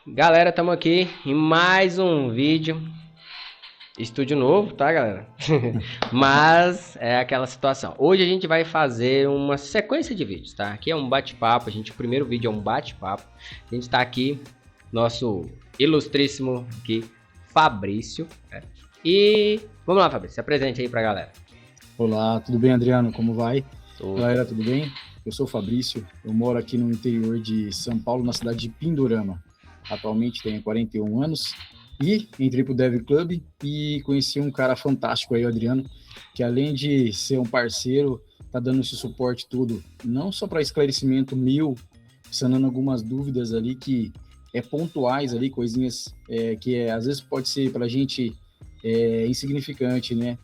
Galera, estamos aqui em mais um vídeo. Estúdio novo, tá, galera? Mas é aquela situação. Hoje a gente vai fazer uma sequência de vídeos, tá? Aqui é um bate-papo. O primeiro vídeo é um bate-papo. A gente tá aqui, nosso ilustríssimo aqui, Fabrício. Né? E vamos lá, Fabrício, se apresente aí pra galera. Olá, tudo bem, Adriano? Como vai? Tudo. Galera, tudo bem? Eu sou o Fabrício, eu moro aqui no interior de São Paulo, na cidade de Pindorama. Atualmente tenho 41 anos e entrei pro Dev Club e conheci um cara fantástico aí, o Adriano, que além de ser um parceiro, tá dando esse suporte tudo, não só para esclarecimento meu, sanando algumas dúvidas ali que pontuais ali, coisinhas que às vezes pode ser para a gente insignificante, né?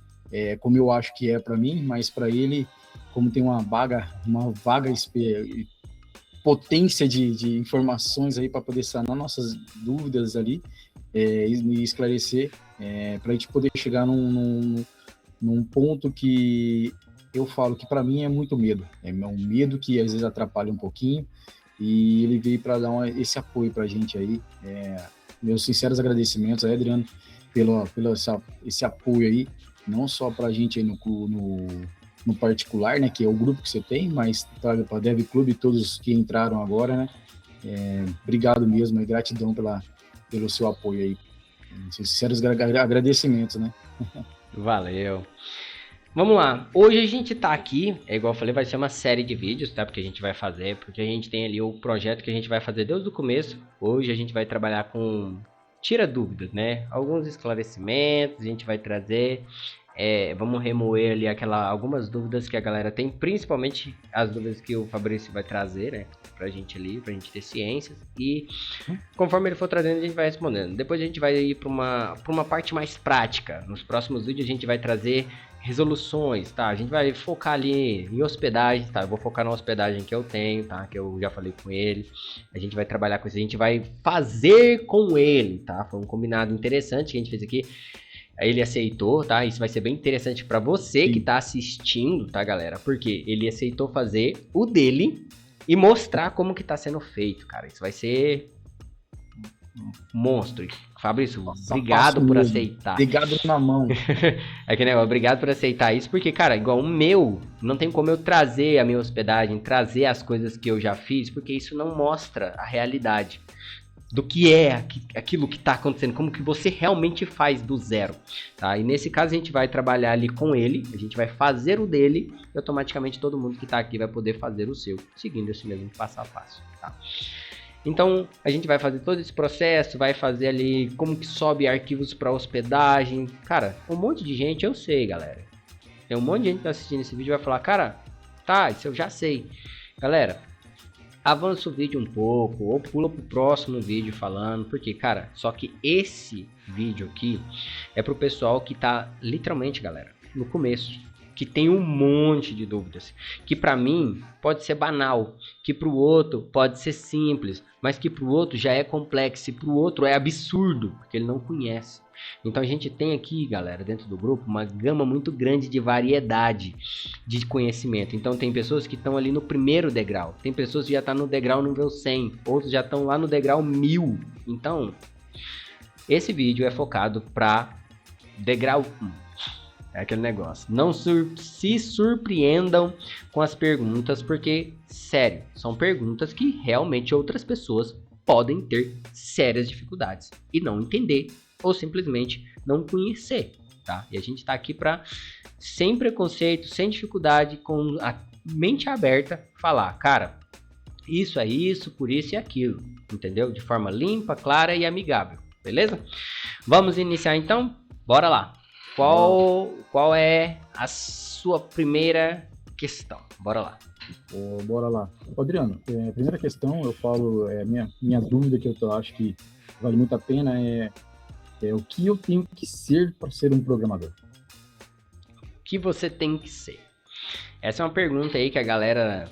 Como eu acho que é para mim, mas para ele, como tem uma vaga potência de informações aí para poder sanar nossas dúvidas ali e esclarecer, para a gente poder chegar num ponto que eu falo que para mim é muito medo. É um medo que às vezes atrapalha um pouquinho e ele veio para dar esse apoio para a gente aí. Meus sinceros agradecimentos a Adriano pelo esse apoio aí, não só para a gente aí no particular, né, que é o grupo que você tem, mas para a Dev Club e todos que entraram agora, né, obrigado mesmo, gratidão pelo seu apoio aí, sinceros agradecimentos, né. Valeu. Vamos lá, hoje a gente tá aqui, igual eu falei, vai ser uma série de vídeos, tá? Porque a gente vai fazer, porque a gente tem ali o projeto que a gente vai fazer desde o começo. Hoje a gente vai trabalhar com tira dúvidas, né? Alguns esclarecimentos, a gente vai trazer, vamos remover ali algumas dúvidas que a galera tem, principalmente as dúvidas que o Fabrício vai trazer, né? Pra gente ali, pra gente ter ciências. E conforme ele for trazendo, a gente vai respondendo. Depois a gente vai ir pra uma parte mais prática. Nos próximos vídeos a gente vai trazer resoluções, tá? A gente vai focar ali em hospedagem, tá? Eu vou focar na hospedagem que eu tenho, tá? Que eu já falei com ele. A gente vai trabalhar com isso, a gente vai fazer com ele, tá? Foi um combinado interessante que a gente fez aqui. Aí ele aceitou, tá? Isso vai ser bem interessante pra você Sim. que tá assistindo, tá, galera? Porque ele aceitou fazer o dele e mostrar como que tá sendo feito, cara. Isso vai ser monstro. Fabrício, Nossa, obrigado por mesmo. aceitar. Obrigado na mão. É que negócio, obrigado por aceitar isso, porque, cara, igual o meu, não tem como eu trazer a minha hospedagem, trazer as coisas que eu já fiz, porque isso não mostra a realidade do que é aquilo que tá acontecendo, como que você realmente faz do zero, tá? E nesse caso a gente vai trabalhar ali com ele, a gente vai fazer o dele, e automaticamente todo mundo que tá aqui vai poder fazer o seu, seguindo esse mesmo passo a passo, tá? Então a gente vai fazer todo esse processo, vai fazer ali como que sobe arquivos para hospedagem. Cara, um monte de gente, eu sei, galera. Tem um monte de gente que tá assistindo esse vídeo e vai falar, cara, tá, isso eu já sei. Galera, avança o vídeo um pouco ou pula pro próximo vídeo falando, porque, cara, só que esse vídeo aqui é pro pessoal que tá literalmente, galera, no começo, que tem um monte de dúvidas, que pra mim pode ser banal, que pro outro pode ser simples, mas que pro outro já é complexo e pro outro é absurdo, porque ele não conhece. Então a gente tem aqui, galera, dentro do grupo, uma gama muito grande de variedade de conhecimento. Então tem pessoas que estão ali no primeiro degrau, tem pessoas que já estão no degrau nível 100, outros já estão lá no degrau 1000. Então, esse vídeo é focado para degrau 1. É aquele negócio. Não se surpreendam com as perguntas, porque, sério, são perguntas que realmente outras pessoas podem ter sérias dificuldades e não entender ou simplesmente não conhecer, tá? E a gente tá aqui para, sem preconceito, sem dificuldade, com a mente aberta, falar, cara, isso é isso, por isso e aquilo, entendeu? De forma limpa, clara e amigável, beleza? Vamos iniciar então? Bora lá! Qual é a sua primeira questão? Bora lá. Bora lá. Adriano, primeira questão, eu falo, minha dúvida que eu acho que vale muito a pena é o que eu tenho que ser para ser um programador? O que você tem que ser? Essa é uma pergunta aí que a galera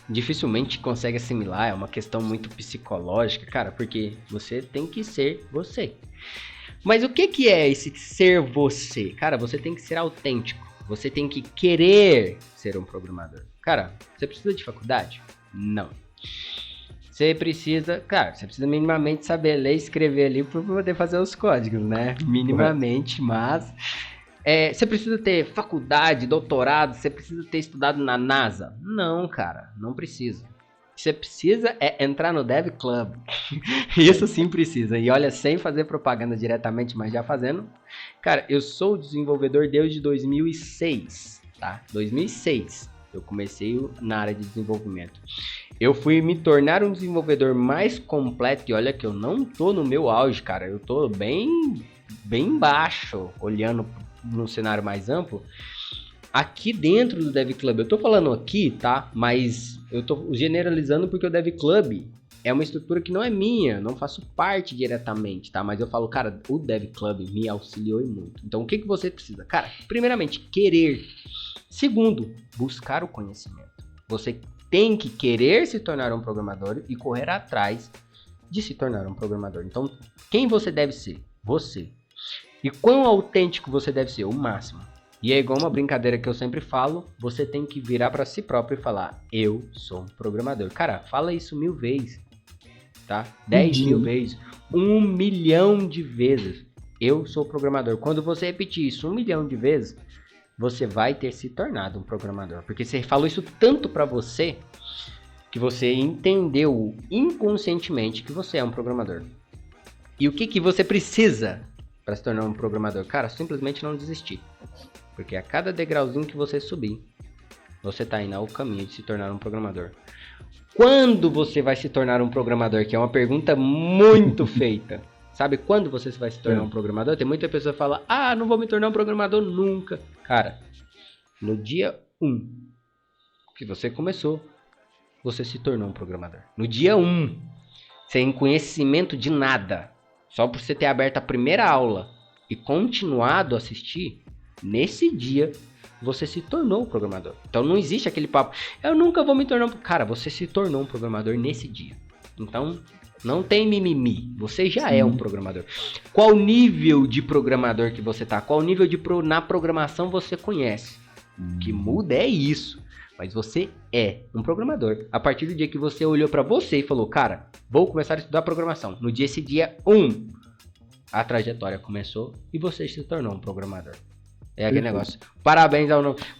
dificilmente consegue assimilar, é uma questão muito psicológica, cara, porque você tem que ser você. Mas o que é esse ser você? Cara, você tem que ser autêntico. Você tem que querer ser um programador. Cara, você precisa de faculdade? Não. você precisa minimamente saber ler e escrever ali para poder fazer os códigos, né? Minimamente, mas você precisa ter faculdade, doutorado, você precisa ter estudado na NASA? Não, cara, não precisa. Você precisa entrar no Dev Club. Isso sim precisa. E olha, sem fazer propaganda diretamente, mas já fazendo. Cara, eu sou desenvolvedor desde 2006, tá? 2006. Eu comecei na área de desenvolvimento. Eu fui me tornar um desenvolvedor mais completo. E olha que eu não tô no meu auge, cara. Eu tô bem baixo, olhando no cenário mais amplo. Aqui dentro do Dev Club, eu tô falando aqui, tá? Mas eu tô generalizando porque o Dev Club é uma estrutura que não é minha, não faço parte diretamente, tá? Mas eu falo, cara, o Dev Club me auxiliou muito. Então, o que você precisa? Cara, primeiramente, querer. Segundo, buscar o conhecimento. Você tem que querer se tornar um programador e correr atrás de se tornar um programador. Então, quem você deve ser? Você. E quão autêntico você deve ser? O máximo. E é igual uma brincadeira que eu sempre falo, você tem que virar para si próprio e falar, eu sou um programador. Cara, fala isso 1000 vezes, tá? 10.000 vezes, 1 milhão de vezes. Eu sou programador. Quando você repetir isso 1 milhão de vezes, você vai ter se tornado um programador. Porque você falou isso tanto para você, que você entendeu inconscientemente que você é um programador. E o que você precisa para se tornar um programador? Cara, simplesmente não desistir. Porque a cada degrauzinho que você subir, você está indo ao caminho de se tornar um programador. Quando você vai se tornar um programador? Que é uma pergunta muito feita. Sabe quando você vai se tornar um programador? Tem muita pessoa que fala, não vou me tornar um programador nunca. Cara, no dia 1 que você começou, você se tornou um programador. No dia 1, sem conhecimento de nada, só por você ter aberto a primeira aula e continuado a assistir, nesse dia, você se tornou um programador. Então não existe aquele papo, eu nunca vou me tornar um... Cara, você se tornou um programador nesse dia. Então, não tem mimimi. Você já é um programador. Qual nível de programador que você tá? Qual nível na programação você conhece? O que muda é isso. Mas você é um programador. A partir do dia que você olhou para você e falou, cara, vou começar a estudar programação. No dia, esse dia 1, a trajetória começou e você se tornou um programador. É aquele negócio. Parabéns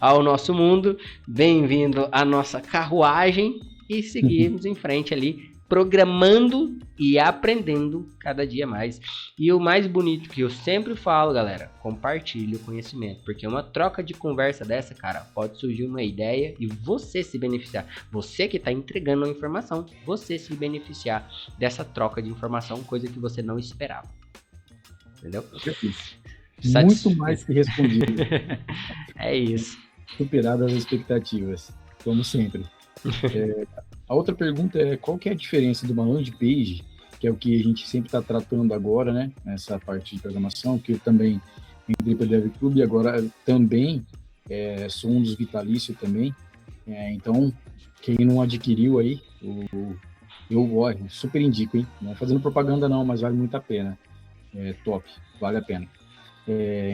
ao nosso mundo. Bem-vindo à nossa carruagem. E seguimos em frente ali, programando e aprendendo cada dia mais. E o mais bonito que eu sempre falo, galera, compartilhe o conhecimento. Porque uma troca de conversa dessa, cara, pode surgir uma ideia e você se beneficiar. Você que está entregando a informação, você se beneficiar dessa troca de informação, coisa que você não esperava. Entendeu? Muito mais que respondido. É isso. Superadas as expectativas, como sempre. A outra pergunta é qual que é a diferença de uma landing page, que é o que a gente sempre está tratando agora, né? Nessa parte de programação, que eu também entrei para o Dev Club e agora também sou um dos vitalícios também. Então, quem não adquiriu aí, eu super indico, hein? Não é fazendo propaganda não, mas vale muito a pena. Top, vale a pena.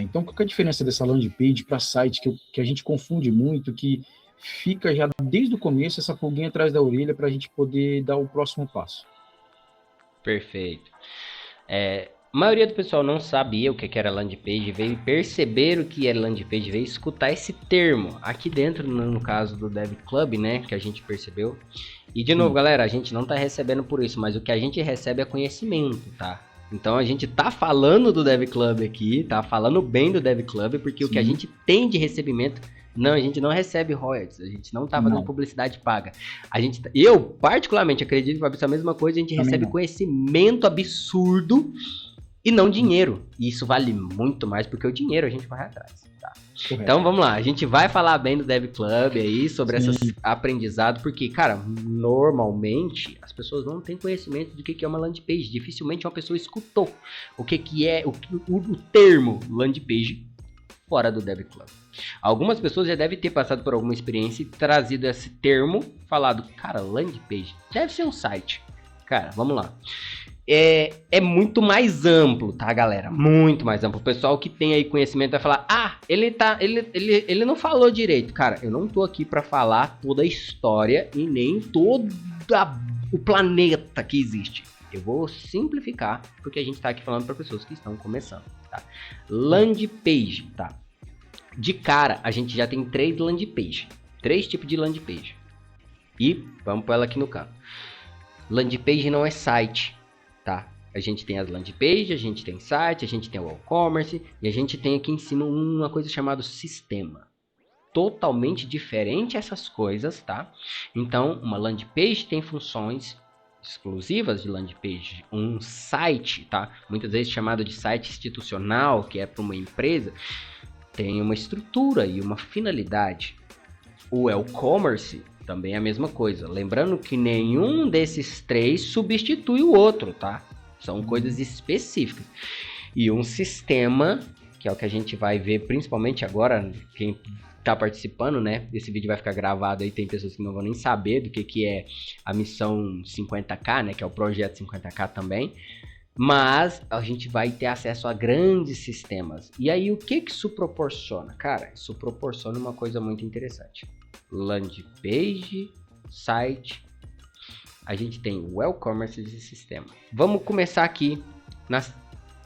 Então, qual que é a diferença dessa landing page para site, que a gente confunde muito, que fica já desde o começo essa pulguinha atrás da orelha para a gente poder dar o próximo passo? Perfeito. A maioria do pessoal não sabia o que era landing page, veio perceber o que era landing page, veio escutar esse termo aqui dentro, no caso do Dev Club, né, que a gente percebeu. E de novo, galera, a gente não tá recebendo por isso, mas o que a gente recebe é conhecimento, tá? Então a gente tá falando do Dev Club aqui, tá falando bem do Dev Club, porque o que a gente tem de recebimento, a gente não recebe royalties, a gente não tá fazendo publicidade paga. Eu particularmente acredito que vai ser a mesma coisa, a gente recebe conhecimento absurdo e não dinheiro. E isso vale muito mais, porque o dinheiro a gente vai atrás, tá? Então vamos lá, a gente vai falar bem do Dev Club aí, sobre esse aprendizado, porque, cara, normalmente as pessoas não têm conhecimento do que é uma landing page. Dificilmente uma pessoa escutou o que é o termo landing page fora do Dev Club. Algumas pessoas já devem ter passado por alguma experiência e trazido esse termo, falado, cara, landing page deve ser um site. Cara, vamos lá. É muito mais amplo, tá, galera? Muito mais amplo. O pessoal que tem aí conhecimento vai falar, ele não falou direito. Cara, eu não tô aqui pra falar toda a história e nem toda a o planeta que existe. Eu vou simplificar, porque a gente está aqui falando para pessoas que estão começando, tá? Landing page, tá? De cara, a gente já tem 3 landing page. 3 tipos de landing page. E vamos pôr ela aqui no canto. Landing page não é site, tá? A gente tem as landing page, a gente tem site, a gente tem o e-commerce e a gente tem aqui em cima uma coisa chamada sistema. Totalmente diferente essas coisas, tá? Então, uma landing page tem funções exclusivas de landing page. Um site, tá? Muitas vezes chamado de site institucional, que é para uma empresa, tem uma estrutura e uma finalidade. O e-commerce também é a mesma coisa. Lembrando que nenhum desses 3 substitui o outro, tá? São coisas específicas. E um sistema, que é o que a gente vai ver principalmente agora, quem tá participando, né? Esse vídeo vai ficar gravado aí, tem pessoas que não vão nem saber do que é a missão 50K, né? Que é o projeto 50K também. Mas a gente vai ter acesso a grandes sistemas. E aí, o que isso proporciona? Cara, isso proporciona uma coisa muito interessante. Landing page, site. A gente tem o e-commerce desse sistema. Vamos começar aqui nas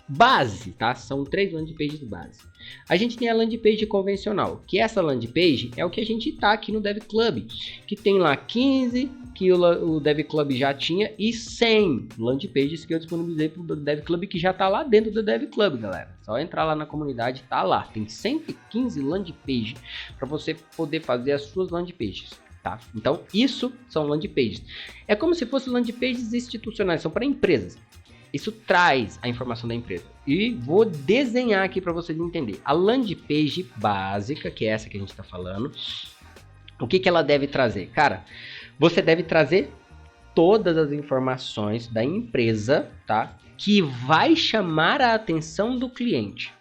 base, tá? São 3 landing pages base. A gente tem a landing page convencional, que essa landing page é o que a gente tá aqui no Dev Club, que tem lá 15 que o Dev Club já tinha e 100 landing pages que eu disponibilizei pro Dev Club, que já tá lá dentro do Dev Club, galera. Só entrar lá na comunidade, tá lá. Tem 115 landing pages para você poder fazer as suas landing pages. Tá? Então, isso são landing pages. É como se fossem landing pages institucionais, são para empresas. Isso traz a informação da empresa. E vou desenhar aqui para vocês entenderem. A landing page básica, que é essa que a gente está falando, o que ela deve trazer? Cara, você deve trazer todas as informações da empresa, tá? Que vai chamar a atenção do cliente.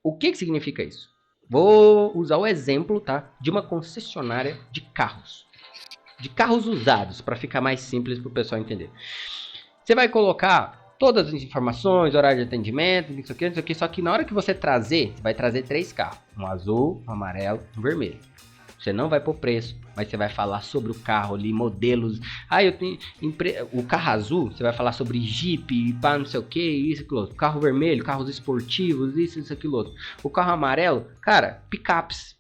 O que significa isso? Vou usar o exemplo, tá, de uma concessionária de carros usados, para ficar mais simples para o pessoal entender. Você vai colocar todas as informações, horário de atendimento, isso aqui, só que na hora que você trazer, você vai trazer 3 carros, um azul, um amarelo, um vermelho. Você não vai pôr preço, mas você vai falar sobre o carro ali, modelos. Eu tenho o carro azul, você vai falar sobre Jeep, pá, não sei o que, isso, aquilo outro. O carro vermelho, carros esportivos, isso, aquilo outro. O carro amarelo, cara, picapes.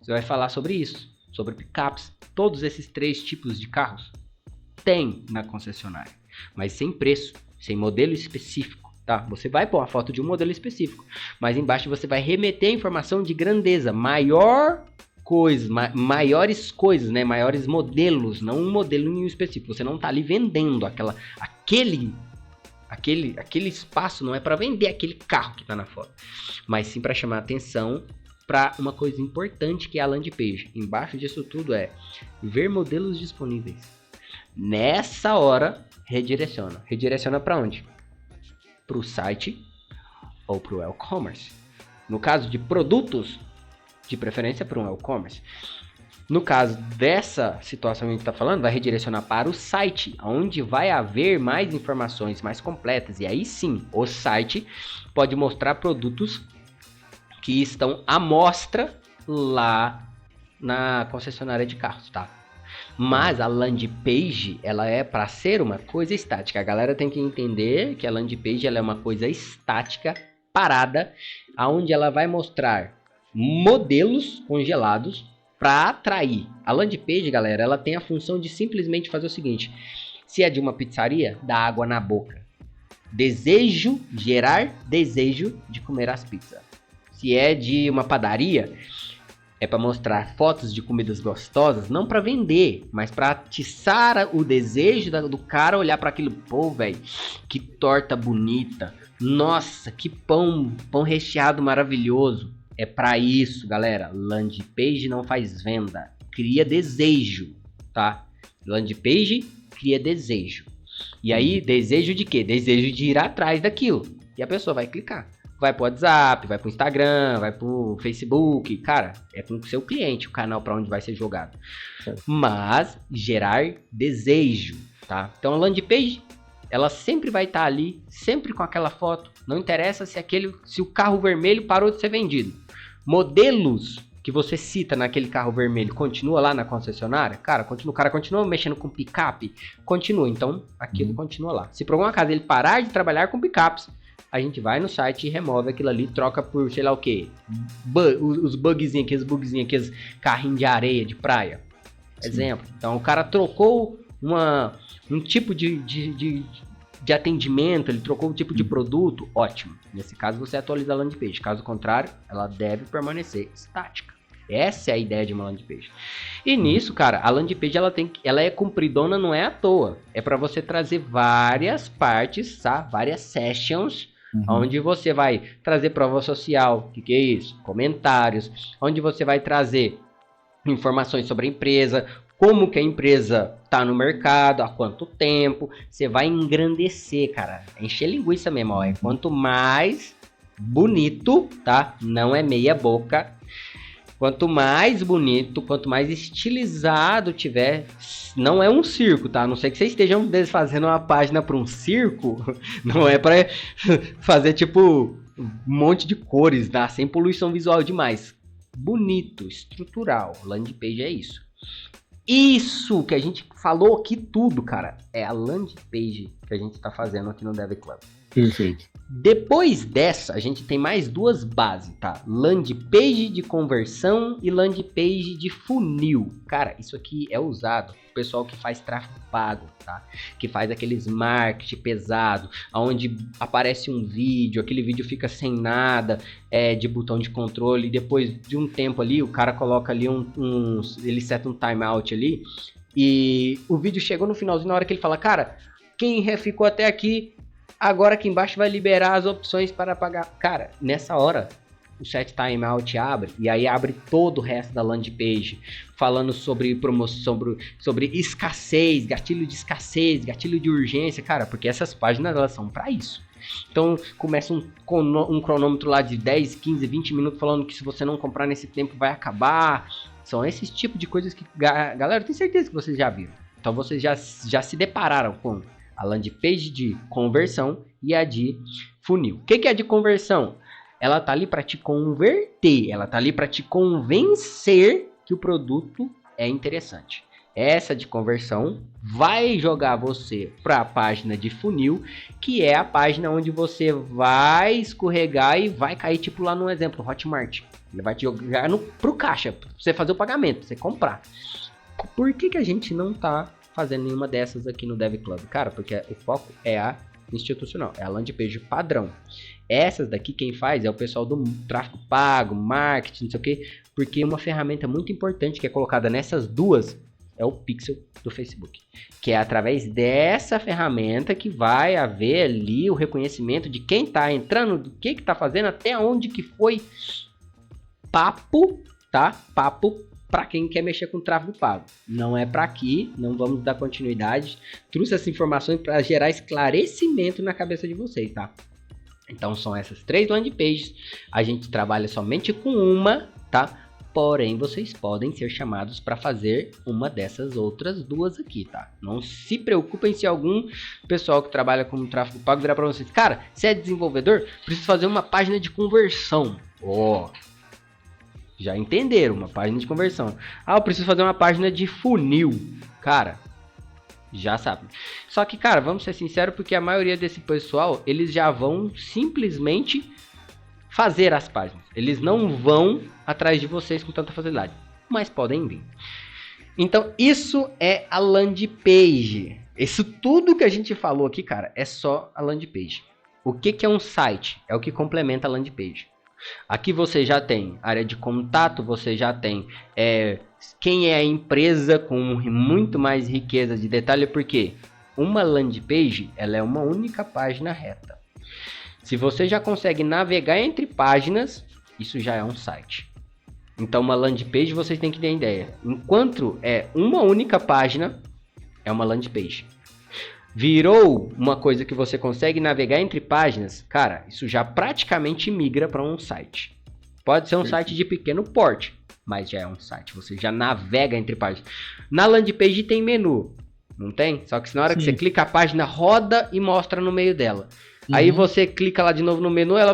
Você vai falar sobre isso, sobre picapes. Todos esses 3 tipos de carros tem na concessionária, mas sem preço, sem modelo específico. Tá? Você vai pôr a foto de um modelo específico, mas embaixo você vai remeter a informação de grandeza, maiores coisas, né? Maiores modelos, não um modelo em específico. Você não tá ali vendendo aquele espaço, não é para vender aquele carro que tá na foto, mas sim para chamar atenção para uma coisa importante, que é a landing page. Embaixo disso tudo é ver modelos disponíveis. Nessa hora, redireciona. Redireciona para onde? Para o site ou para o e-commerce. No caso de produtos, de preferência para um e-commerce. No caso dessa situação que a gente está falando, vai redirecionar para o site, onde vai haver mais informações mais completas. E aí sim, o site pode mostrar produtos que estão à mostra lá na concessionária de carros, tá? Mas a landing page, ela é para ser uma coisa estática. A galera tem que entender que a landing page ela é uma coisa estática, parada, aonde ela vai mostrar modelos congelados para atrair. A landing page, galera, ela tem a função de simplesmente fazer o seguinte: se é de uma pizzaria, dá água na boca. Gerar desejo de comer as pizzas. Se é de uma padaria, é para mostrar fotos de comidas gostosas, não para vender, mas para atiçar o desejo do cara olhar para aquilo. Pô, velho, que torta bonita. Nossa, que pão recheado maravilhoso. É para isso, galera. Landing page não faz venda, cria desejo, tá? Landing page cria desejo. E aí, desejo de quê? Desejo de ir atrás daquilo. E a pessoa vai clicar. Vai pro WhatsApp, vai pro Instagram, vai pro Facebook. Cara, é com o seu cliente o canal para onde vai ser jogado. Mas gerar desejo, tá? Então a landing page, ela sempre vai estar ali, sempre com aquela foto. Não interessa se o carro vermelho parou de ser vendido. Modelos que você cita naquele carro vermelho continua lá na concessionária? Cara, o cara continua mexendo com picape? Continua, então aquilo continua lá. Se por alguma caso ele parar de trabalhar com picapes, a gente vai no site e remove aquilo ali, troca por sei lá o que, os bugzinhos, aqueles carrinhos de areia de praia. Sim. Exemplo. Então o cara trocou um tipo de atendimento, ele trocou um tipo de produto, ótimo. Nesse caso você atualiza a landing page, caso contrário, ela deve permanecer estática. Essa é a ideia de uma landing page. E nisso, cara, a landing page ela é compridona, não é à toa. É para você trazer várias partes, tá? Várias sessions, onde você vai trazer prova social, o que é isso? Comentários, onde você vai trazer informações sobre a empresa, como que a empresa tá no mercado, há quanto tempo. Você vai engrandecer, cara. Encher linguiça mesmo, ó. Quanto mais bonito, tá? Não é meia boca. Quanto mais bonito, quanto mais estilizado tiver, não é um circo, tá? A não sei que vocês estejam fazendo uma página para um circo, não é para fazer tipo um monte de cores, tá? Sem poluição visual demais. Bonito, estrutural, landing page é isso. Isso que a gente falou aqui tudo, cara, é a landing page que a gente tá fazendo aqui no Dev Club. Perfeito. Depois dessa, a gente tem mais duas bases, tá? Landing page de conversão e landing page de funil. Cara, isso aqui é usado pro pessoal que faz tráfego pago, tá? Que faz aqueles marketing pesado, onde aparece um vídeo, aquele vídeo fica sem nada, de botão de controle, e depois de um tempo ali, o cara coloca ali ele seta um timeout ali, e o vídeo chegou no finalzinho, na hora que ele fala, cara, quem ficou até aqui, agora aqui embaixo vai liberar as opções para pagar. Cara, nessa hora, o set timeout abre, e aí abre todo o resto da landing page, falando sobre promoção, sobre escassez, gatilho de urgência, cara, porque essas páginas, elas são para isso. Então, começa um cronômetro lá de 10, 15, 20 minutos, falando que se você não comprar nesse tempo, vai acabar. São esses tipos de coisas que, galera, eu tenho certeza que vocês já viram. Então, vocês já se depararam com a landing page de conversão e a de funil. O que é a de conversão? Ela tá ali para te converter, ela tá ali para te convencer que o produto é interessante. Essa de conversão vai jogar você para a página de funil, que é a página onde você vai escorregar e vai cair, tipo lá no exemplo, Hotmart. Ele vai te jogar pro caixa, pra você fazer o pagamento, pra você comprar. Por que a gente não tá fazendo nenhuma dessas aqui no Dev Club? Cara, porque o foco é a institucional, é a landing page padrão. Essas daqui quem faz é o pessoal do tráfego pago, marketing, não sei o que, porque uma ferramenta muito importante que é colocada nessas duas é o pixel do Facebook, que é através dessa ferramenta que vai haver ali o reconhecimento de quem tá entrando, do que tá fazendo, até onde que foi papo, tá? Papo para quem quer mexer com tráfego pago. Não é para aqui, não vamos dar continuidade. Trouxe essa informação para gerar esclarecimento na cabeça de vocês, tá? Então são essas 3 landing pages. A gente trabalha somente com uma, tá? Porém, vocês podem ser chamados para fazer uma dessas outras 2 aqui, tá? Não se preocupem se algum pessoal que trabalha com tráfego pago virar para vocês. Cara, você é desenvolvedor? Precisa fazer uma página de conversão. Já entenderam, uma página de conversão. Eu preciso fazer uma página de funil. Cara, já sabe. Só que, cara, vamos ser sinceros, porque a maioria desse pessoal, eles já vão simplesmente fazer as páginas. Eles não vão atrás de vocês com tanta facilidade, mas podem vir. Então, isso é a landing page. Isso tudo que a gente falou aqui, cara, é só a landing page. O que é um site? É o que complementa a landing page. Aqui você já tem área de contato, você já tem quem é a empresa com muito mais riqueza de detalhe, porque uma landing page ela é uma única página reta. Se você já consegue navegar entre páginas, isso já é um site. Então uma landing page vocês têm que ter ideia. Enquanto é uma única página, é uma landing page. Virou uma coisa que você consegue navegar entre páginas, cara, isso já praticamente migra para um site. Pode ser um site de pequeno porte, mas já é um site. Você já navega entre páginas. Na landing page tem menu, não tem? Só que na hora que você clica, a página roda e mostra no meio dela. Aí você clica lá de novo no menu, ela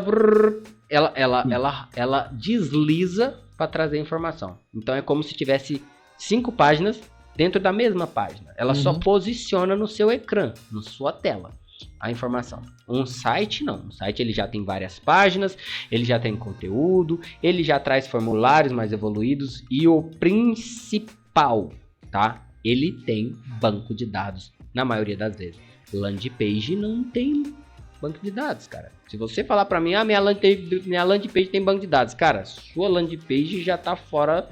desliza para trazer informação. Então é como se tivesse 5 páginas dentro da mesma página. Ela só posiciona no seu ecrã, na sua tela, a informação. Um site não. Um site ele já tem várias páginas, ele já tem conteúdo, ele já traz formulários mais evoluídos e o principal, tá? Ele tem banco de dados na maioria das vezes. Landing page não tem banco de dados, cara. Se você falar pra mim, minha landing page tem banco de dados, cara, sua landing page já tá fora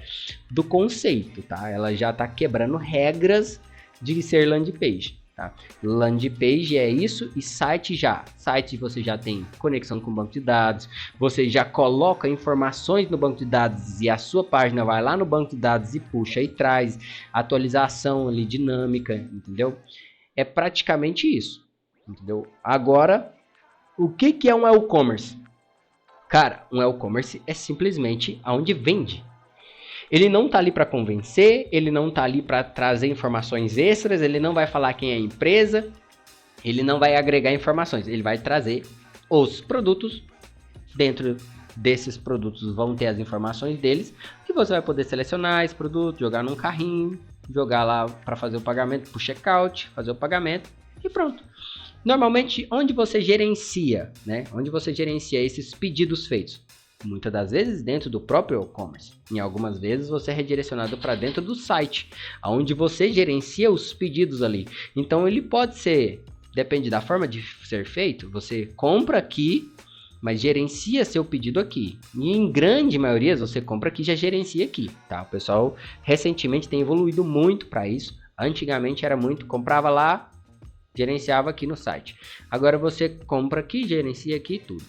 do conceito, tá? Ela já tá quebrando regras de ser landing page, tá? Landing page é isso e site já. Site você já tem conexão com o banco de dados, você já coloca informações no banco de dados e a sua página vai lá no banco de dados e puxa e traz atualização ali dinâmica, entendeu? É praticamente isso, entendeu? Agora, o que é um e-commerce? Cara, um e-commerce é simplesmente aonde vende. Ele não tá ali para convencer, ele não tá ali para trazer informações extras, ele não vai falar quem é a empresa, ele não vai agregar informações, ele vai trazer os produtos. Dentro desses produtos vão ter as informações deles, que você vai poder selecionar esse produto, jogar num carrinho, jogar lá para fazer o pagamento, pro checkout, fazer o pagamento e pronto. Normalmente, onde você gerencia, né? Onde você gerencia esses pedidos feitos? Muitas das vezes dentro do próprio e-commerce. Em algumas vezes você é redirecionado para dentro do site, onde você gerencia os pedidos ali. Então ele pode ser, depende da forma de ser feito, você compra aqui, mas gerencia seu pedido aqui. E em grande maioria você compra aqui e já gerencia aqui, tá? O pessoal recentemente tem evoluído muito para isso. Antigamente era muito, comprava lá, gerenciava aqui no site. Agora você compra aqui, gerencia aqui tudo.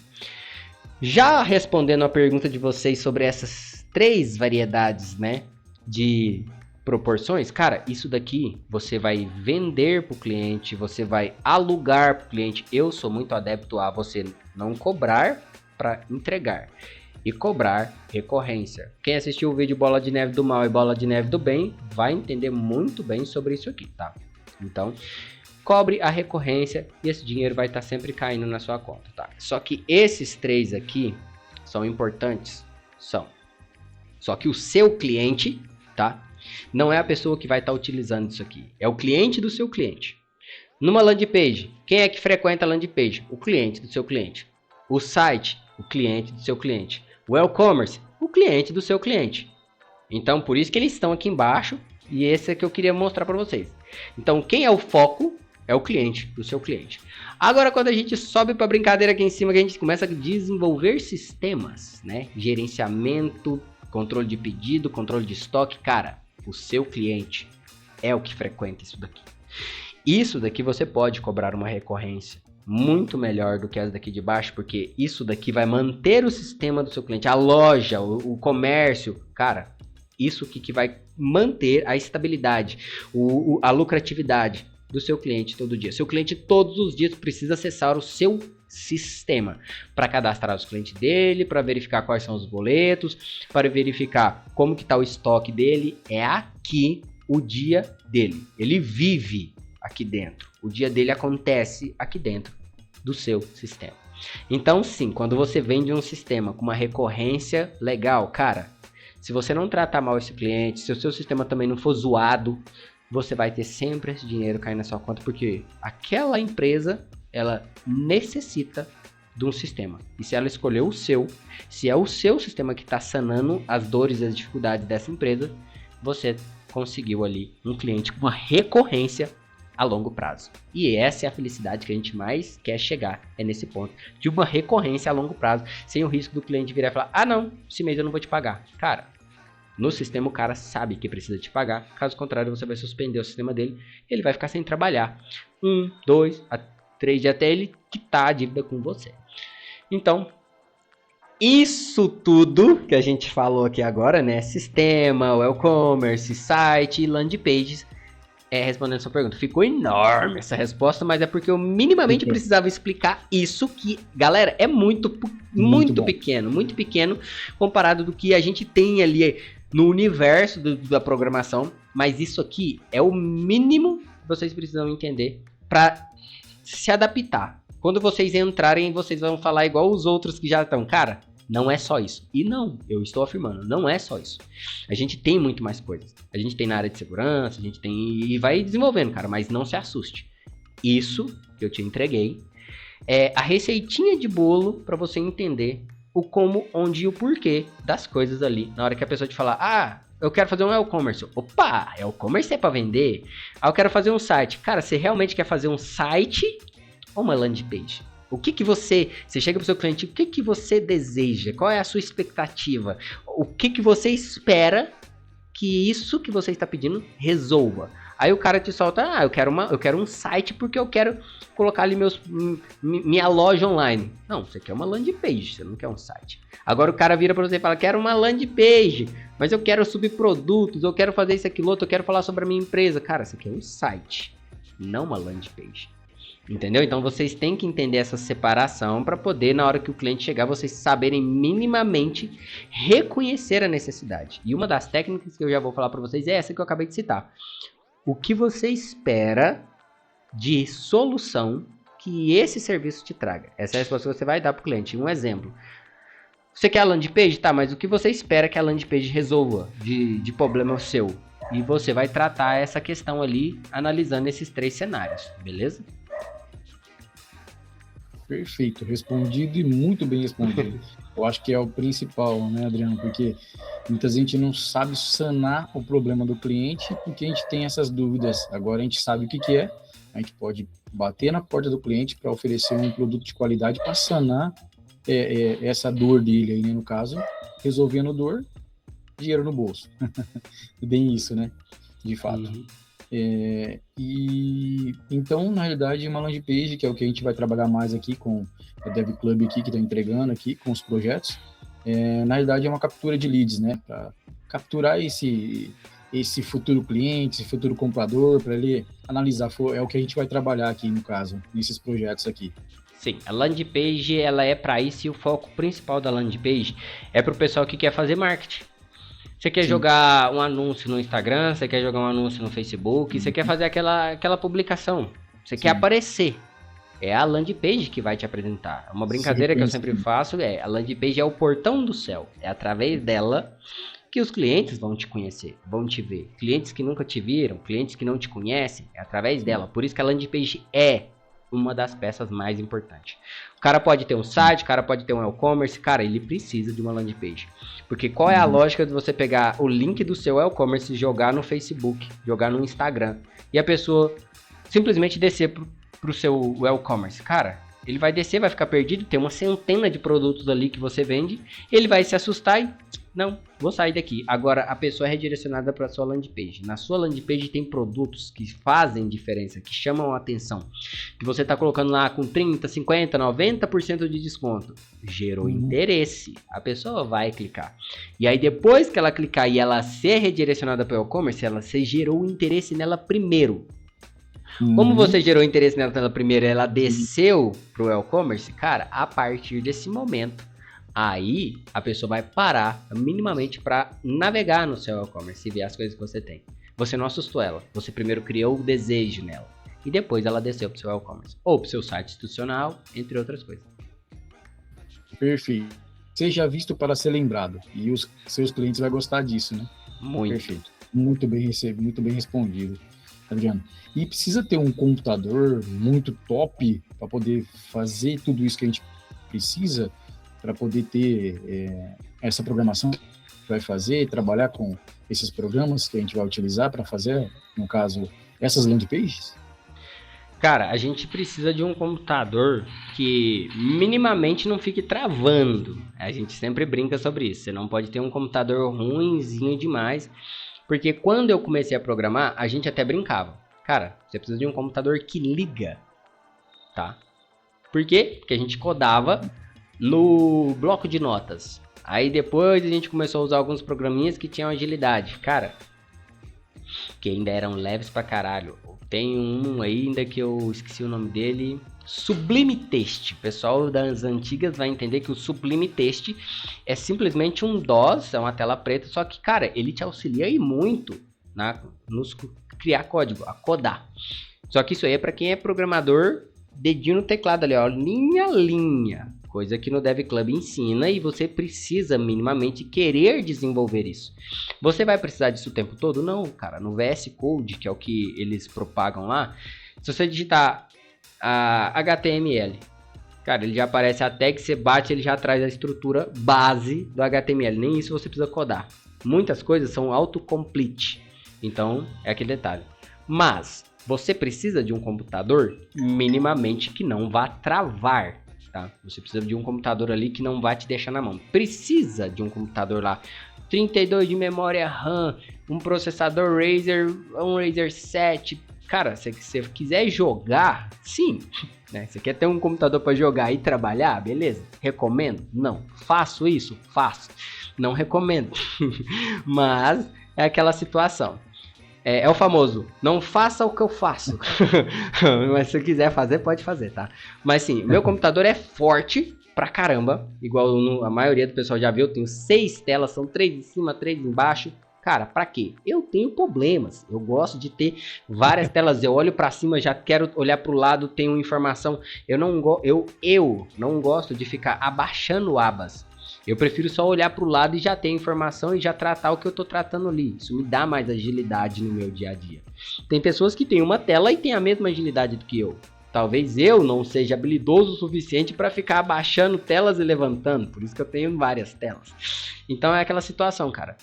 Já respondendo a pergunta de vocês sobre essas 3 variedades, né, de proporções, cara, isso daqui você vai vender para o cliente, você vai alugar para o cliente. Eu sou muito adepto a você não cobrar para entregar e cobrar recorrência. Quem assistiu o vídeo Bola de Neve do Mal e Bola de Neve do Bem vai entender muito bem sobre isso aqui, tá? Então, cobre a recorrência e esse dinheiro vai estar sempre caindo na sua conta, tá? Só que esses 3 aqui são importantes, são. Só que o seu cliente, tá? Não é a pessoa que vai estar utilizando isso aqui, é o cliente do seu cliente. Numa landing page, quem é que frequenta a landing page? O cliente do seu cliente. O site, o cliente do seu cliente. O e-commerce, o cliente do seu cliente. Então, por isso que eles estão aqui embaixo e esse é que eu queria mostrar para vocês. Então, quem é o foco? É o cliente do seu cliente. Agora, quando a gente sobe para a brincadeira aqui em cima, que a gente começa a desenvolver sistemas, né? Gerenciamento, controle de pedido, controle de estoque. Cara, o seu cliente é o que frequenta isso daqui. Isso daqui você pode cobrar uma recorrência muito melhor do que as daqui de baixo, porque isso daqui vai manter o sistema do seu cliente, a loja, o comércio. Cara, isso que vai manter a estabilidade, a lucratividade do seu cliente todo dia. Seu cliente todos os dias precisa acessar o seu sistema para cadastrar os clientes dele, para verificar quais são os boletos, para verificar como que está o estoque dele. É aqui o dia dele. Ele vive aqui dentro. O dia dele acontece aqui dentro do seu sistema. Então, sim, quando você vende um sistema com uma recorrência legal, cara, se você não tratar mal esse cliente, se o seu sistema também não for zoado, você vai ter sempre esse dinheiro caindo na sua conta, porque aquela empresa, ela necessita de um sistema. E se ela escolheu o seu, se é o seu sistema que está sanando as dores e as dificuldades dessa empresa, você conseguiu ali um cliente com uma recorrência a longo prazo. E essa é a felicidade que a gente mais quer chegar, é nesse ponto, de uma recorrência a longo prazo, sem o risco do cliente virar e falar, ah não, esse mês eu não vou te pagar. Cara, no sistema o cara sabe que precisa te pagar, caso contrário você vai suspender o sistema dele, ele vai ficar sem trabalhar 1, 2, 3 dias até ele quitar a dívida com você. Então, isso tudo que a gente falou aqui agora, né, sistema, e-commerce, site, landing pages, respondendo a sua pergunta. Ficou enorme essa resposta, mas é porque eu minimamente precisava explicar isso que, galera, é muito pequeno comparado do que a gente tem ali no universo da programação, mas isso aqui é o mínimo que vocês precisam entender para se adaptar. Quando vocês entrarem, vocês vão falar igual os outros que já estão. Cara, Não é só isso. E não, eu estou afirmando, não é só isso. A gente tem muito mais coisas. A gente tem na área de segurança, a gente tem... E vai desenvolvendo, cara, mas não se assuste. Isso que eu te entreguei é a receitinha de bolo para você entender o como, onde e o porquê das coisas ali. Na hora que a pessoa te falar, eu quero fazer um e-commerce. Opa, e-commerce é para vender? Eu quero fazer um site. Cara, você realmente quer fazer um site ou uma landing page? O que você chega pro seu cliente, o que você deseja? Qual é a sua expectativa? O que você espera que isso que você está pedindo resolva? Aí o cara te solta, eu quero um site porque eu quero colocar ali minha loja online. Não, você quer uma landing page, você não quer um site. Agora o cara vira para você e fala, quero uma landing page, mas eu quero subprodutos, eu quero fazer isso, aquilo outro, eu quero falar sobre a minha empresa. Cara, você quer um site, não uma landing page. Entendeu? Então vocês têm que entender essa separação para poder, na hora que o cliente chegar, vocês saberem minimamente reconhecer a necessidade. E uma das técnicas que eu já vou falar para vocês é essa que eu acabei de citar. O que você espera de solução que esse serviço te traga? Essa é a resposta que você vai dar para o cliente. Um exemplo. Você quer a landing page? Tá, mas o que você espera que a landing page resolva de problema seu? E você vai tratar essa questão ali, analisando esses 3 cenários, beleza? Perfeito, respondido e muito bem respondido. Eu acho que é o principal, né, Adriano? Porque muita gente não sabe sanar o problema do cliente porque a gente tem essas dúvidas. Agora a gente sabe o que é, a gente pode bater na porta do cliente para oferecer um produto de qualidade para sanar essa dor dele aí, né, no caso, resolvendo dor, dinheiro no bolso. Bem isso, né? De fato. Uhum. E então, na realidade, uma landing page, que é o que a gente vai trabalhar mais aqui com o Dev Club aqui, que está entregando aqui com os projetos, na realidade é uma captura de leads, né? Para capturar esse futuro cliente, esse futuro comprador, para ele analisar. É o que a gente vai trabalhar aqui, no caso, nesses projetos aqui. Sim, a landing page ela é para isso e o foco principal da landing page é para o pessoal que quer fazer marketing. Você quer jogar um anúncio no Instagram, você quer jogar um anúncio no Facebook, você quer fazer aquela publicação, você quer aparecer. É a landing page que vai te apresentar. Uma brincadeira que eu sempre faço a landing page é o portão do céu. É através dela que os clientes vão te conhecer, vão te ver. Clientes que nunca te viram, clientes que não te conhecem, é através dela. Por isso que a landing page é uma das peças mais importantes. O cara pode ter um site, o cara pode ter um e-commerce, cara, ele precisa de uma landing page. Porque qual é a lógica de você pegar o link do seu e-commerce e jogar no Facebook, jogar no Instagram, e a pessoa simplesmente descer pro seu e-commerce? Cara, ele vai descer, vai ficar perdido, tem uma centena de produtos ali que você vende, ele vai se assustar e... Não, vou sair daqui. Agora, a pessoa é redirecionada para a sua landing page. Na sua landing page tem produtos que fazem diferença, que chamam a atenção. Que você está colocando lá com 30, 50, 90% de desconto. Gerou interesse. A pessoa vai clicar. E aí, depois que ela clicar e ela ser redirecionada para o e-commerce, você gerou interesse nela primeiro. Como você gerou interesse nela primeiro e ela desceu para o e-commerce, cara, a partir desse momento, aí a pessoa vai parar minimamente para navegar no seu e-commerce e ver as coisas que você tem. Você não assustou ela, você primeiro criou o desejo nela e depois ela desceu para o seu e-commerce ou para o seu site institucional, entre outras coisas. Perfeito. Seja visto para ser lembrado e os seus clientes vão gostar disso, né? Muito. Perfeito. Muito bem respondido, Adriano. E precisa ter um computador muito top para poder fazer tudo isso que a gente precisa, para poder ter essa programação que vai fazer, trabalhar com esses programas que a gente vai utilizar para fazer, no caso, essas landing pages? Cara, a gente precisa de um computador que minimamente não fique travando. A gente sempre brinca sobre isso. Você não pode ter um computador ruinzinho demais, porque quando eu comecei a programar, a gente até brincava. Cara, você precisa de um computador que liga, tá? Por quê? Porque a gente codava no bloco de notas. Aí depois a gente começou a usar alguns programinhas que tinham agilidade. Cara, que ainda eram leves pra caralho. Tem um aí ainda que eu esqueci o nome dele. Sublime Text. O pessoal das antigas vai entender que o Sublime Text é simplesmente um DOS, é uma tela preta. Só que, cara, ele te auxilia aí muito nos criar código, a codar. Só que isso aí é pra quem é programador, dedinho no teclado ali, ó. Linha a linha. Coisa que no Dev Club ensina e você precisa minimamente querer desenvolver isso. Você vai precisar disso o tempo todo? Não, cara. No VS Code, que é o que eles propagam lá, se você digitar HTML, cara, ele já aparece até que você bate, ele já traz a estrutura base do HTML. Nem isso você precisa codar. Muitas coisas são autocomplete. Então, é aquele detalhe. Mas, você precisa de um computador minimamente que não vá travar. Tá? Você precisa de um computador ali que não vai te deixar na mão. Precisa de um computador lá, 32 de memória RAM, um processador Razer, um Razer 7. Cara, se você quiser jogar, sim. Né? Você quer ter um computador para jogar e trabalhar? Beleza. Recomendo? Não. Faço isso? Faço. Não recomendo. Mas é aquela situação. É o famoso, não faça o que eu faço. Mas se quiser fazer, pode fazer, tá? Mas sim, meu computador é forte pra caramba. Igual a maioria do pessoal já viu, eu tenho 6 telas, são 3 em cima, 3 embaixo. Cara, pra quê? Eu tenho problemas. Eu gosto de ter várias telas. Eu olho pra cima, já quero olhar pro lado, tenho informação. Eu não gosto de ficar abaixando abas. Eu prefiro só olhar para o lado e já ter informação e já tratar o que eu estou tratando ali. Isso me dá mais agilidade no meu dia a dia. Tem pessoas que têm uma tela e têm a mesma agilidade do que eu. Talvez eu não seja habilidoso o suficiente para ficar abaixando telas e levantando. Por isso que eu tenho várias telas. Então é aquela situação, cara.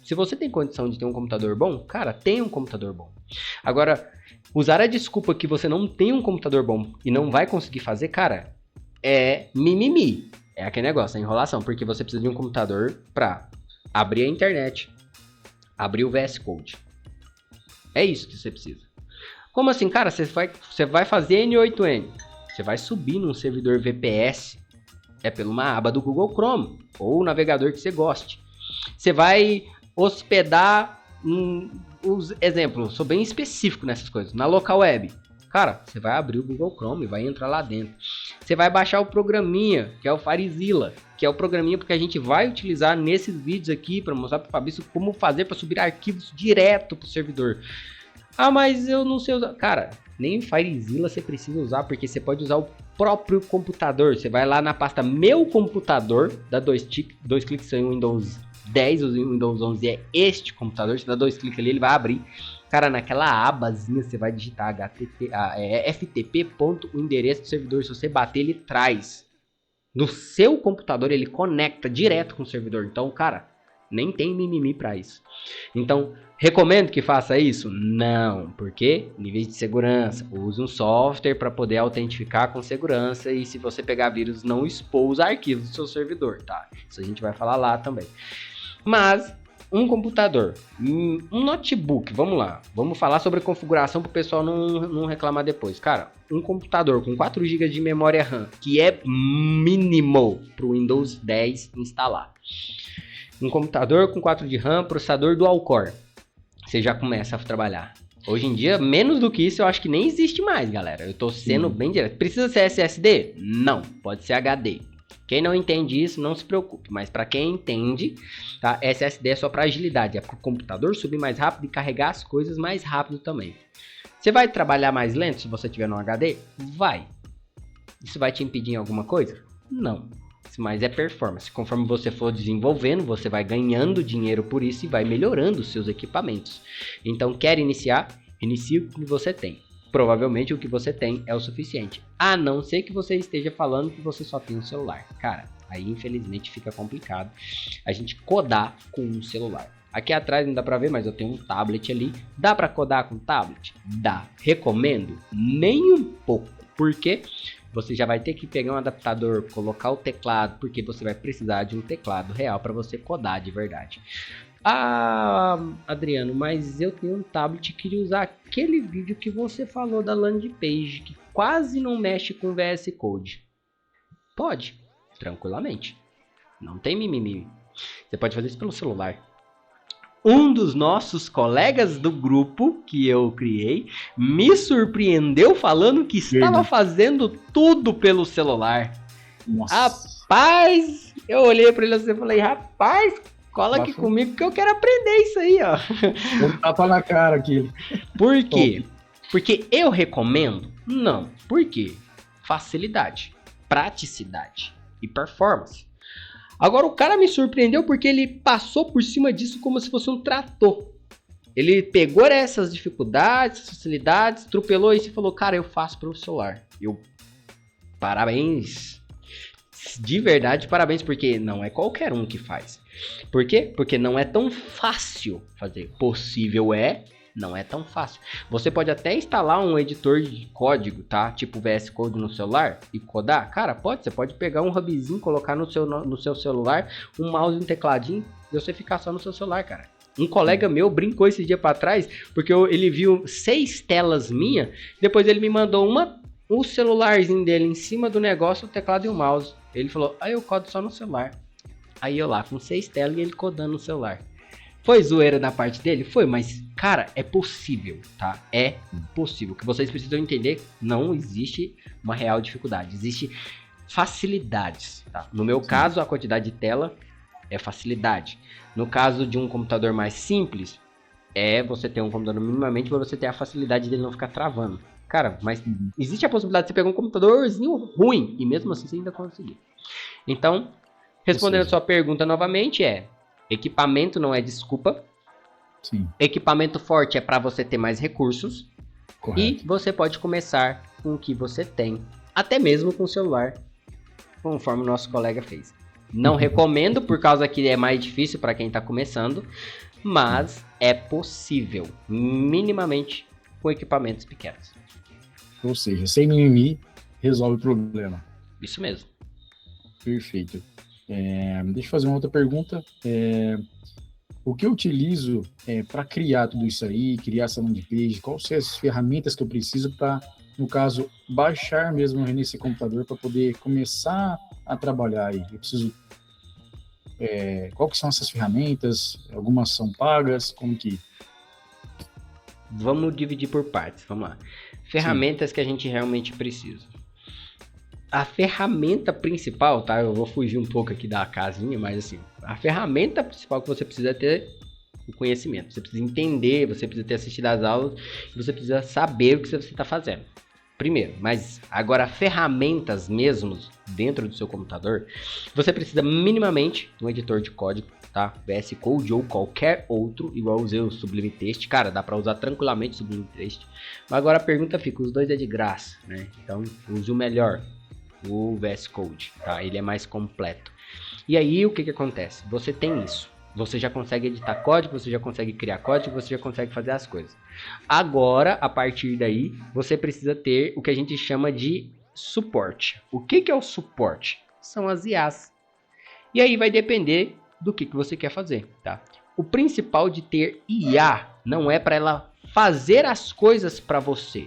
Se você tem condição de ter um computador bom, cara, tenha um computador bom. Agora, usar a desculpa que você não tem um computador bom e não vai conseguir fazer, cara, é mimimi. É aquele negócio, a enrolação, porque você precisa de um computador para abrir a internet, abrir o VS Code. É isso que você precisa. Como assim, cara? Você vai fazer N8N, você vai subir num servidor VPS, pela uma aba do Google Chrome, ou o navegador que você goste. Você vai hospedar, exemplo, sou bem específico nessas coisas, na local web. Cara, você vai abrir o Google Chrome e vai entrar lá dentro. Você vai baixar o programinha, que é o FireZilla, que é o programinha porque a gente vai utilizar nesses vídeos aqui para mostrar para o Fabrício como fazer para subir arquivos direto para o servidor. Ah, mas eu não sei usar. Cara, nem o FireZilla você precisa usar, porque você pode usar o próprio computador. Você vai lá na pasta Meu Computador, dá dois cliques em Windows 10, o Windows 11 é este computador. Você dá 2 cliques ali, ele vai abrir. Cara, naquela abazinha você vai digitar FTP, o endereço do servidor. Se você bater, ele traz. No seu computador, ele conecta direto com o servidor. Então, cara, nem tem mimimi pra isso. Então, recomendo que faça isso? Não, porque níveis de segurança. Use um software para poder autentificar com segurança. E se você pegar vírus, não expor os arquivos do seu servidor, tá? Isso a gente vai falar lá também. Mas um computador, um notebook, vamos lá. Vamos falar sobre configuração para o pessoal não reclamar depois. Cara, um computador com 4 GB de memória RAM, que é mínimo para o Windows 10 instalar. Um computador com 4 de RAM, processador dual core. Você já começa a trabalhar. Hoje em dia, menos do que isso, eu acho que nem existe mais, galera. Eu tô sendo bem direto. Precisa ser SSD? Não, pode ser HD. Quem não entende isso, não se preocupe. Mas para quem entende, tá? SSD é só para agilidade. É para o computador subir mais rápido e carregar as coisas mais rápido também. Você vai trabalhar mais lento se você tiver no HD? Vai. Isso vai te impedir em alguma coisa? Não. Mas é performance. Conforme você for desenvolvendo, você vai ganhando dinheiro por isso e vai melhorando os seus equipamentos. Então, quer iniciar? Inicie o que você tem. Provavelmente o que você tem é o suficiente. A não ser que você esteja falando que você só tem um celular. Cara, aí infelizmente fica complicado a gente codar com um celular. Aqui atrás não dá pra ver, mas eu tenho um tablet ali. Dá pra codar com tablet? Dá. Recomendo? Nem um pouco. Por quê? Você já vai ter que pegar um adaptador, colocar o teclado, porque você vai precisar de um teclado real para você codar de verdade. Ah, Adriano, mas eu tenho um tablet e queria usar aquele vídeo que você falou da landing page, que quase não mexe com VS Code. Pode, tranquilamente. Não tem mimimi. Você pode fazer isso pelo celular. Um dos nossos colegas do grupo que eu criei me surpreendeu falando que estava fazendo tudo pelo celular. Nossa. Rapaz, eu olhei para ele assim e falei, rapaz, cola aqui comigo que eu quero aprender isso aí, ó. Vou tapar na cara aqui. Por quê? Porque eu recomendo? Não. Por quê? Facilidade, praticidade. e performance. Agora o cara me surpreendeu porque ele passou por cima disso como se fosse um trator. Ele pegou essas dificuldades, essas facilidades, atropelou isso e falou, cara, eu faço para o celular. Parabéns. De verdade, parabéns, porque não é qualquer um que faz. Por quê? Porque não é tão fácil fazer. Possível é, não é tão fácil. Você pode até instalar um editor de código, tá? Tipo VS Code no celular e codar. Cara, pode. Você pode pegar um hubzinho, colocar no seu celular, um mouse e um tecladinho, e você ficar só no seu celular, cara. Um colega meu brincou esse dia pra trás, porque ele viu 6 telas minhas, depois ele me mandou o celularzinho dele em cima do negócio, o teclado e o mouse. Ele falou, eu codo só no celular. Aí eu lá, com 6 telas e ele codando no celular. Foi zoeira da parte dele? Foi, mas, cara, é possível, tá? É possível. O que vocês precisam entender, não existe uma real dificuldade. Existe facilidades, tá? No meu caso, a quantidade de tela é facilidade. No caso de um computador mais simples, é você ter um computador minimamente para você ter a facilidade dele não ficar travando. Cara, mas existe a possibilidade de você pegar um computadorzinho ruim e mesmo assim você ainda conseguir. Então, respondendo a sua pergunta novamente, equipamento não é desculpa. Sim. Equipamento forte é para você ter mais recursos. Correto. E você pode começar com o que você tem, até mesmo com o celular, conforme o nosso colega fez. Não recomendo, por causa que é mais difícil para quem está começando, mas é possível, minimamente, com equipamentos pequenos. Ou seja, sem mimimi, resolve o problema. Isso mesmo. Perfeito. Deixa eu fazer uma outra pergunta. O que eu utilizo para criar tudo isso aí, criar essa landing page, quais são as ferramentas que eu preciso para, no caso, baixar mesmo nesse computador para poder começar a trabalhar aí? Eu preciso... qual que são essas ferramentas? Algumas são pagas? Como que... Vamos dividir por partes, vamos lá. Ferramentas que a gente realmente precisa. A ferramenta principal, tá? Eu vou fugir um pouco aqui da casinha, mas assim, a ferramenta principal que você precisa ter o conhecimento. Você precisa entender, você precisa ter assistido às aulas, você precisa saber o que você está fazendo. Primeiro, mas agora ferramentas mesmos dentro do seu computador, você precisa minimamente de um editor de código, tá? VS Code ou qualquer outro, igual eu usei o Sublime Text. Cara, dá para usar tranquilamente o Sublime Text. Mas agora a pergunta fica, os dois é de graça, né? Então, use o melhor, o VS Code, tá? Ele é mais completo. E aí, o que acontece? Você tem isso. Você já consegue editar código, você já consegue criar código, você já consegue fazer as coisas. Agora, a partir daí, você precisa ter o que a gente chama de suporte. O que é o suporte? São as IAs. E aí vai depender do que você quer fazer, tá? O principal de ter IA não é para ela fazer as coisas para você,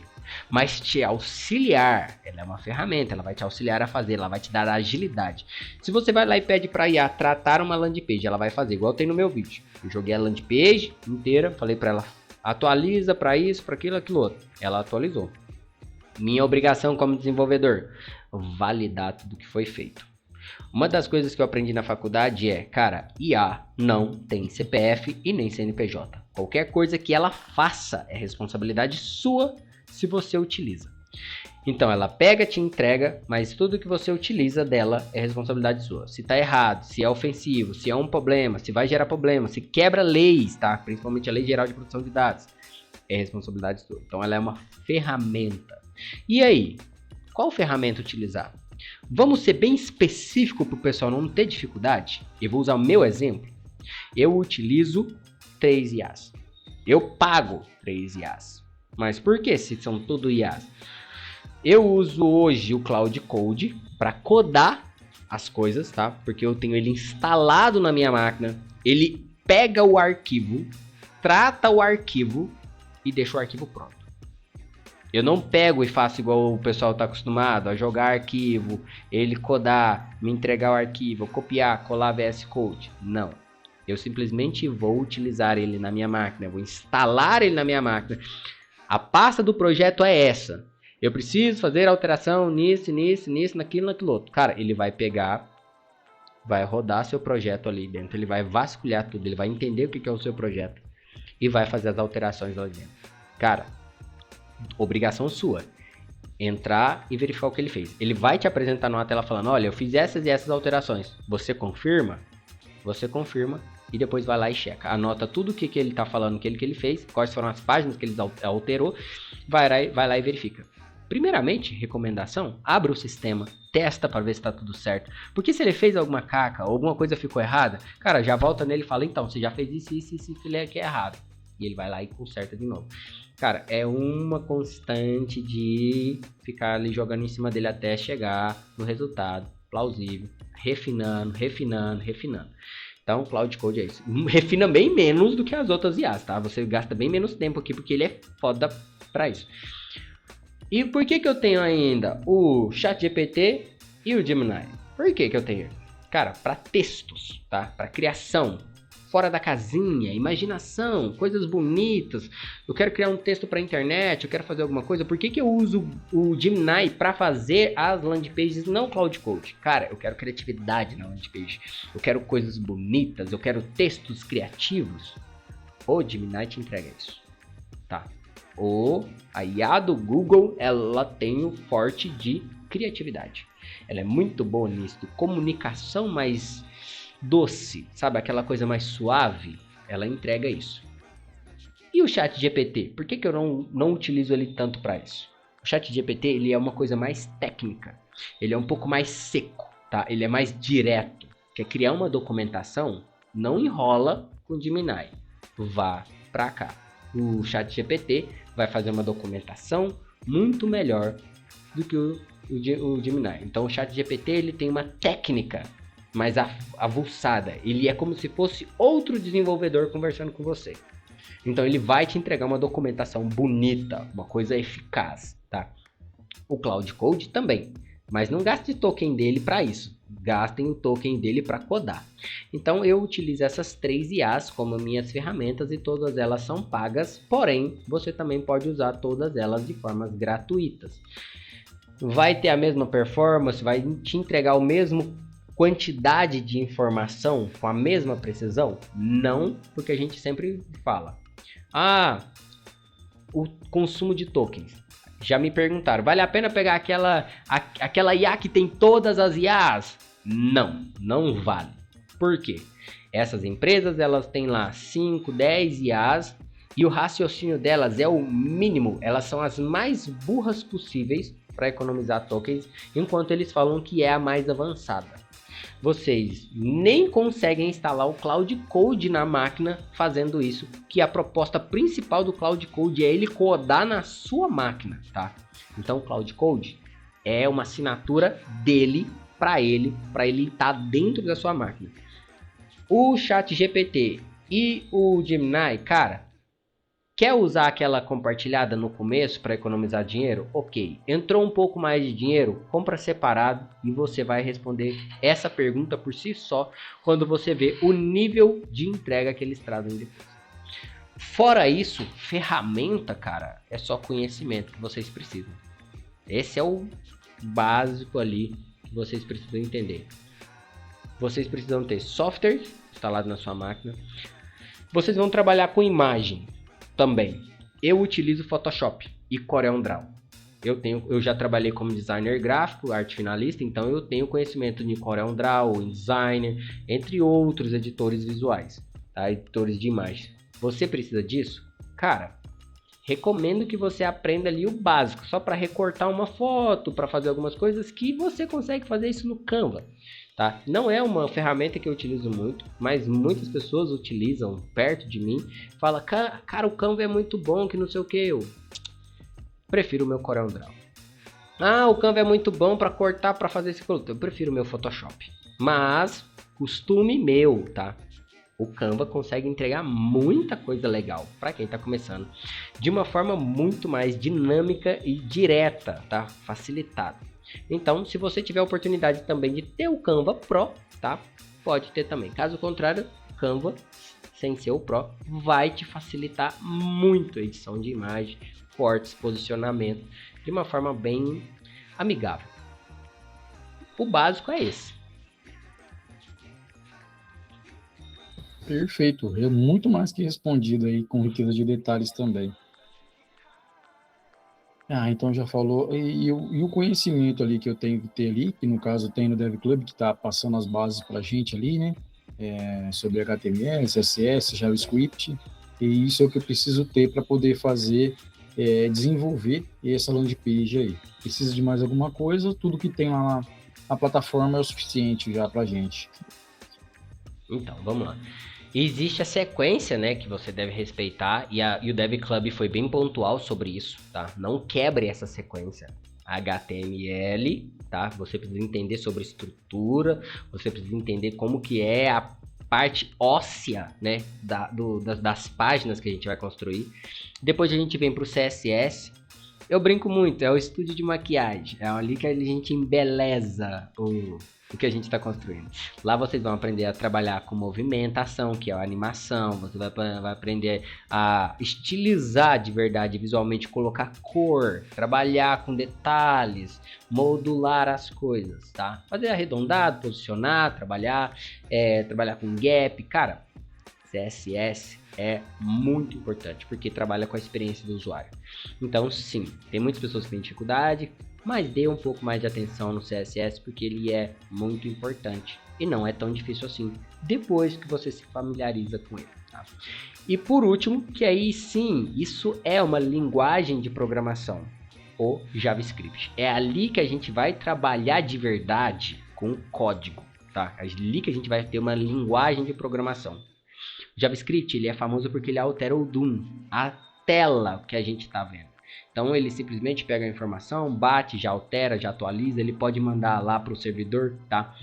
mas te auxiliar. Ela é uma ferramenta, ela vai te auxiliar a fazer, ela vai te dar agilidade. Se você vai lá e pede para IA tratar uma landing page, ela vai fazer igual tem no meu vídeo. Eu joguei a landing page inteira, falei para ela, atualiza para isso, para aquilo, aquilo outro. Ela atualizou. Minha obrigação como desenvolvedor, validar tudo que foi feito. Uma das coisas que eu aprendi na faculdade cara, IA não tem CPF e nem CNPJ. Qualquer coisa que ela faça é responsabilidade sua se você utiliza. Então ela pega, te entrega, mas tudo que você utiliza dela é responsabilidade sua. Se tá errado, se é ofensivo, se é um problema, se vai gerar problema, se quebra leis, tá? Principalmente a Lei Geral de Proteção de Dados, é responsabilidade sua. Então ela é uma ferramenta. E aí, qual ferramenta utilizar? Vamos ser bem específico para o pessoal não ter dificuldade? Eu vou usar o meu exemplo. Eu utilizo 3 IAs. Eu pago 3 IAs. Mas por que se são tudo IAs? Eu uso hoje o Cloud Code para codar as coisas, tá? Porque eu tenho ele instalado na minha máquina. Ele pega o arquivo, trata o arquivo e deixa o arquivo pronto. Eu não pego e faço igual o pessoal está acostumado a jogar arquivo, ele codar, me entregar o arquivo, copiar, colar VS Code. Não. Eu simplesmente vou utilizar ele na minha máquina, vou instalar ele na minha máquina. A pasta do projeto é essa. Eu preciso fazer alteração nisso, naquilo outro. Cara, ele vai pegar, vai rodar seu projeto ali dentro, ele vai vasculhar tudo, ele vai entender o que é o seu projeto e vai fazer as alterações lá dentro. Cara, obrigação sua. Entrar e verificar o que ele fez. Ele vai te apresentar numa tela falando, olha, eu fiz essas e essas alterações. Você confirma? Você confirma e depois vai lá e checa. Anota tudo o que ele está falando, que ele fez, quais foram as páginas que ele alterou, vai lá e verifica. Primeiramente, recomendação, abre o sistema, testa para ver se está tudo certo. Porque se ele fez alguma caca ou alguma coisa ficou errada, cara, já volta nele e fala, então, você já fez isso, ele é que é errado. E ele vai lá e conserta de novo. Cara, é uma constante de ficar ali jogando em cima dele até chegar no resultado plausível, refinando. Então, Cloud Code é isso. Refina bem menos do que as outras IAs, tá? Você gasta bem menos tempo aqui porque ele é foda pra isso. E por que eu tenho ainda o ChatGPT e o Gemini? Por que eu tenho? Cara, para textos, tá? Para criação, fora da casinha, imaginação, coisas bonitas. Eu quero criar um texto para internet, eu quero fazer alguma coisa. Por que eu uso o Gemini para fazer as landing pages, não Cloud Code? Cara, eu quero criatividade na landing page. Eu quero coisas bonitas, eu quero textos criativos. O Gemini te entrega isso, tá? A IA do Google, ela tem o forte de criatividade. Ela é muito boa nisso, comunicação mais doce, sabe? Aquela coisa mais suave, ela entrega isso. E o ChatGPT? Por que eu não utilizo ele tanto para isso? O ChatGPT, ele é uma coisa mais técnica, ele é um pouco mais seco, tá? Ele é mais direto. Quer criar uma documentação? Não enrola com o Gemini. Vá para cá. O ChatGPT vai fazer uma documentação muito melhor do que o Gemini. Então o ChatGPT ele tem uma técnica mais avulsada. Ele é como se fosse outro desenvolvedor conversando com você. Então ele vai te entregar uma documentação bonita, uma coisa eficaz, tá? O Cloud Code também, mas não gaste token dele para isso. Gastem o token dele para codar. Então eu utilizo essas 3 IAs como minhas ferramentas e todas elas são pagas, porém você também pode usar todas elas de formas gratuitas. Vai ter a mesma performance, vai te entregar o mesmo quantidade de informação com a mesma precisão? Não, porque a gente sempre fala. O consumo de tokens. Já me perguntaram, vale a pena pegar aquela IA que tem todas as IAs? Não vale. Por quê? Essas empresas, elas têm lá 5, 10 IAs e o raciocínio delas é o mínimo. Elas são as mais burras possíveis para economizar tokens, enquanto eles falam que é a mais avançada. Vocês nem conseguem instalar o Cloud Code na máquina fazendo isso, que a proposta principal do Cloud Code é ele codar na sua máquina, tá? Então o Cloud Code é uma assinatura dele para ele estar dentro da sua máquina. O ChatGPT e o Gemini, cara, quer usar aquela compartilhada no começo para economizar dinheiro? Ok. Entrou um pouco mais de dinheiro? Compra separado e você vai responder essa pergunta por si só quando você vê o nível de entrega que eles trazem depois. Fora isso, ferramenta, cara, é só conhecimento que vocês precisam. Esse é o básico ali que vocês precisam entender. Vocês precisam ter software instalado na sua máquina. Vocês vão trabalhar com imagem. Também, eu utilizo Photoshop e CorelDRAW. Eu já trabalhei como designer gráfico, arte finalista, então eu tenho conhecimento de CorelDRAW, InDesigner, entre outros editores visuais, tá? Editores de imagens. Você precisa disso? Cara, recomendo que você aprenda ali o básico, só para recortar uma foto, para fazer algumas coisas que você consegue fazer isso no Canva. Tá? Não é uma ferramenta que eu utilizo muito, mas muitas pessoas utilizam perto de mim. Fala, cara, o Canva é muito bom, que não sei o que. Eu prefiro o meu CorelDRAW. O Canva é muito bom para cortar, para fazer esse produto. Eu prefiro o meu Photoshop. Mas, costume meu, tá? O Canva consegue entregar muita coisa legal para quem está começando. De uma forma muito mais dinâmica e direta, tá? Facilitada. Então, se você tiver a oportunidade também de ter o Canva Pro, tá? Pode ter também. Caso contrário, Canva, sem ser o Pro, vai te facilitar muito a edição de imagem, cortes, posicionamento, de uma forma bem amigável. O básico é esse. Perfeito. É muito mais que respondido aí, com riqueza de detalhes também. Então já falou. E o conhecimento ali que eu tenho que ter ali, que no caso tem no Dev Club, que está passando as bases para a gente ali, né? Sobre HTML, CSS, JavaScript. E isso é o que eu preciso ter para poder fazer, desenvolver essa landing page aí. Precisa de mais alguma coisa, tudo que tem lá na plataforma é o suficiente já para a gente. Então, vamos lá. Existe a sequência, né, que você deve respeitar, e o Dev Club foi bem pontual sobre isso, tá? Não quebre essa sequência. HTML, tá? Você precisa entender sobre estrutura, você precisa entender como que é a parte óssea, né, das páginas que a gente vai construir. Depois a gente vem para o CSS. Eu brinco muito, é o estúdio de maquiagem, é ali que a gente embeleza o que a gente está construindo. Lá vocês vão aprender a trabalhar com movimentação, que é a animação, você vai aprender a estilizar de verdade, visualmente, colocar cor, trabalhar com detalhes, modular as coisas, tá? Fazer arredondado, posicionar, trabalhar com gap, cara, CSS é muito importante, porque trabalha com a experiência do usuário. Então, sim, tem muitas pessoas que têm dificuldade, mas dê um pouco mais de atenção no CSS, porque ele é muito importante. E não é tão difícil assim, depois que você se familiariza com ele. Tá? E por último, que aí sim, isso é uma linguagem de programação, o JavaScript. É ali que a gente vai trabalhar de verdade com código. Tá? É ali que a gente vai ter uma linguagem de programação. O JavaScript ele é famoso porque ele altera o DOM, a tela que a gente está vendo. Então ele simplesmente pega a informação, bate, já altera, já atualiza, ele pode mandar lá para o servidor, tá?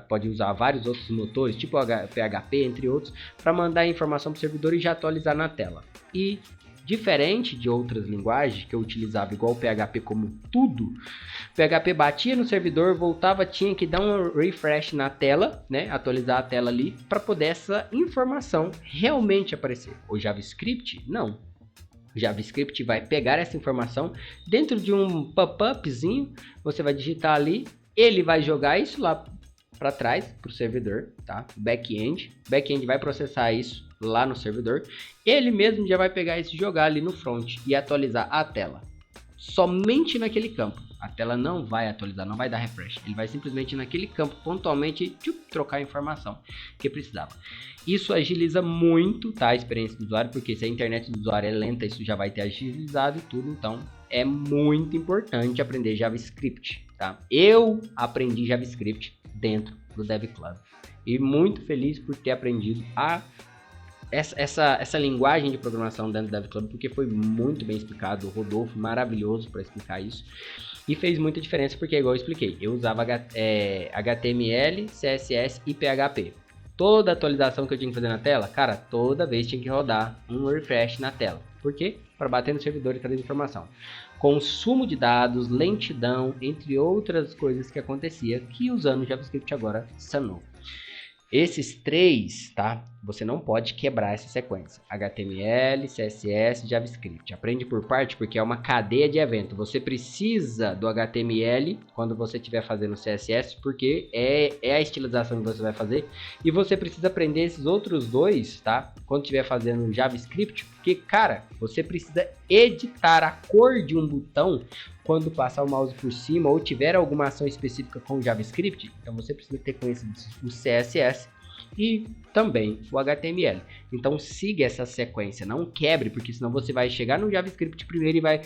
Pode usar vários outros motores, tipo o PHP, entre outros, para mandar a informação para o servidor e já atualizar na tela. E diferente de outras linguagens que eu utilizava igual o PHP como tudo, o PHP batia no servidor, voltava, tinha que dar um refresh na tela, né? Atualizar a tela ali para poder essa informação realmente aparecer. O JavaScript, não. O JavaScript vai pegar essa informação dentro de um pop-upzinho, você vai digitar ali, ele vai jogar isso lá para trás, para o servidor, tá? Back-end vai processar isso lá no servidor, ele mesmo já vai pegar isso e jogar ali no front e atualizar a tela. Somente naquele campo. A tela não vai atualizar, não vai dar refresh. Ele vai simplesmente naquele campo pontualmente trocar a informação que precisava. Isso agiliza muito, tá, a experiência do usuário, porque se a internet do usuário é lenta, isso já vai ter agilizado e tudo. Então é muito importante aprender JavaScript, tá? Eu aprendi JavaScript dentro do Dev Club e muito feliz por ter aprendido essa linguagem de programação dentro do Dev Club, porque foi muito bem explicado. O Rodolfo, maravilhoso para explicar isso. E fez muita diferença, porque igual eu expliquei, eu usava HTML, CSS e PHP. Toda atualização que eu tinha que fazer na tela, cara, toda vez tinha que rodar um refresh na tela. Por quê? Para bater no servidor e trazer informação. Consumo de dados, lentidão, entre outras coisas que acontecia, que usando o JavaScript agora sanou. Esses três, tá? Você não pode quebrar essa sequência. HTML, CSS, JavaScript. Aprende por parte porque é uma cadeia de evento. Você precisa do HTML quando você estiver fazendo CSS, porque é a estilização que você vai fazer. E você precisa aprender esses outros dois, tá? Quando estiver fazendo JavaScript, porque, cara, você precisa editar a cor de um botão quando passar o mouse por cima ou tiver alguma ação específica com o JavaScript. Então você precisa ter conhecido o CSS e também o HTML. Então siga essa sequência, não quebre, porque senão você vai chegar no JavaScript primeiro e vai...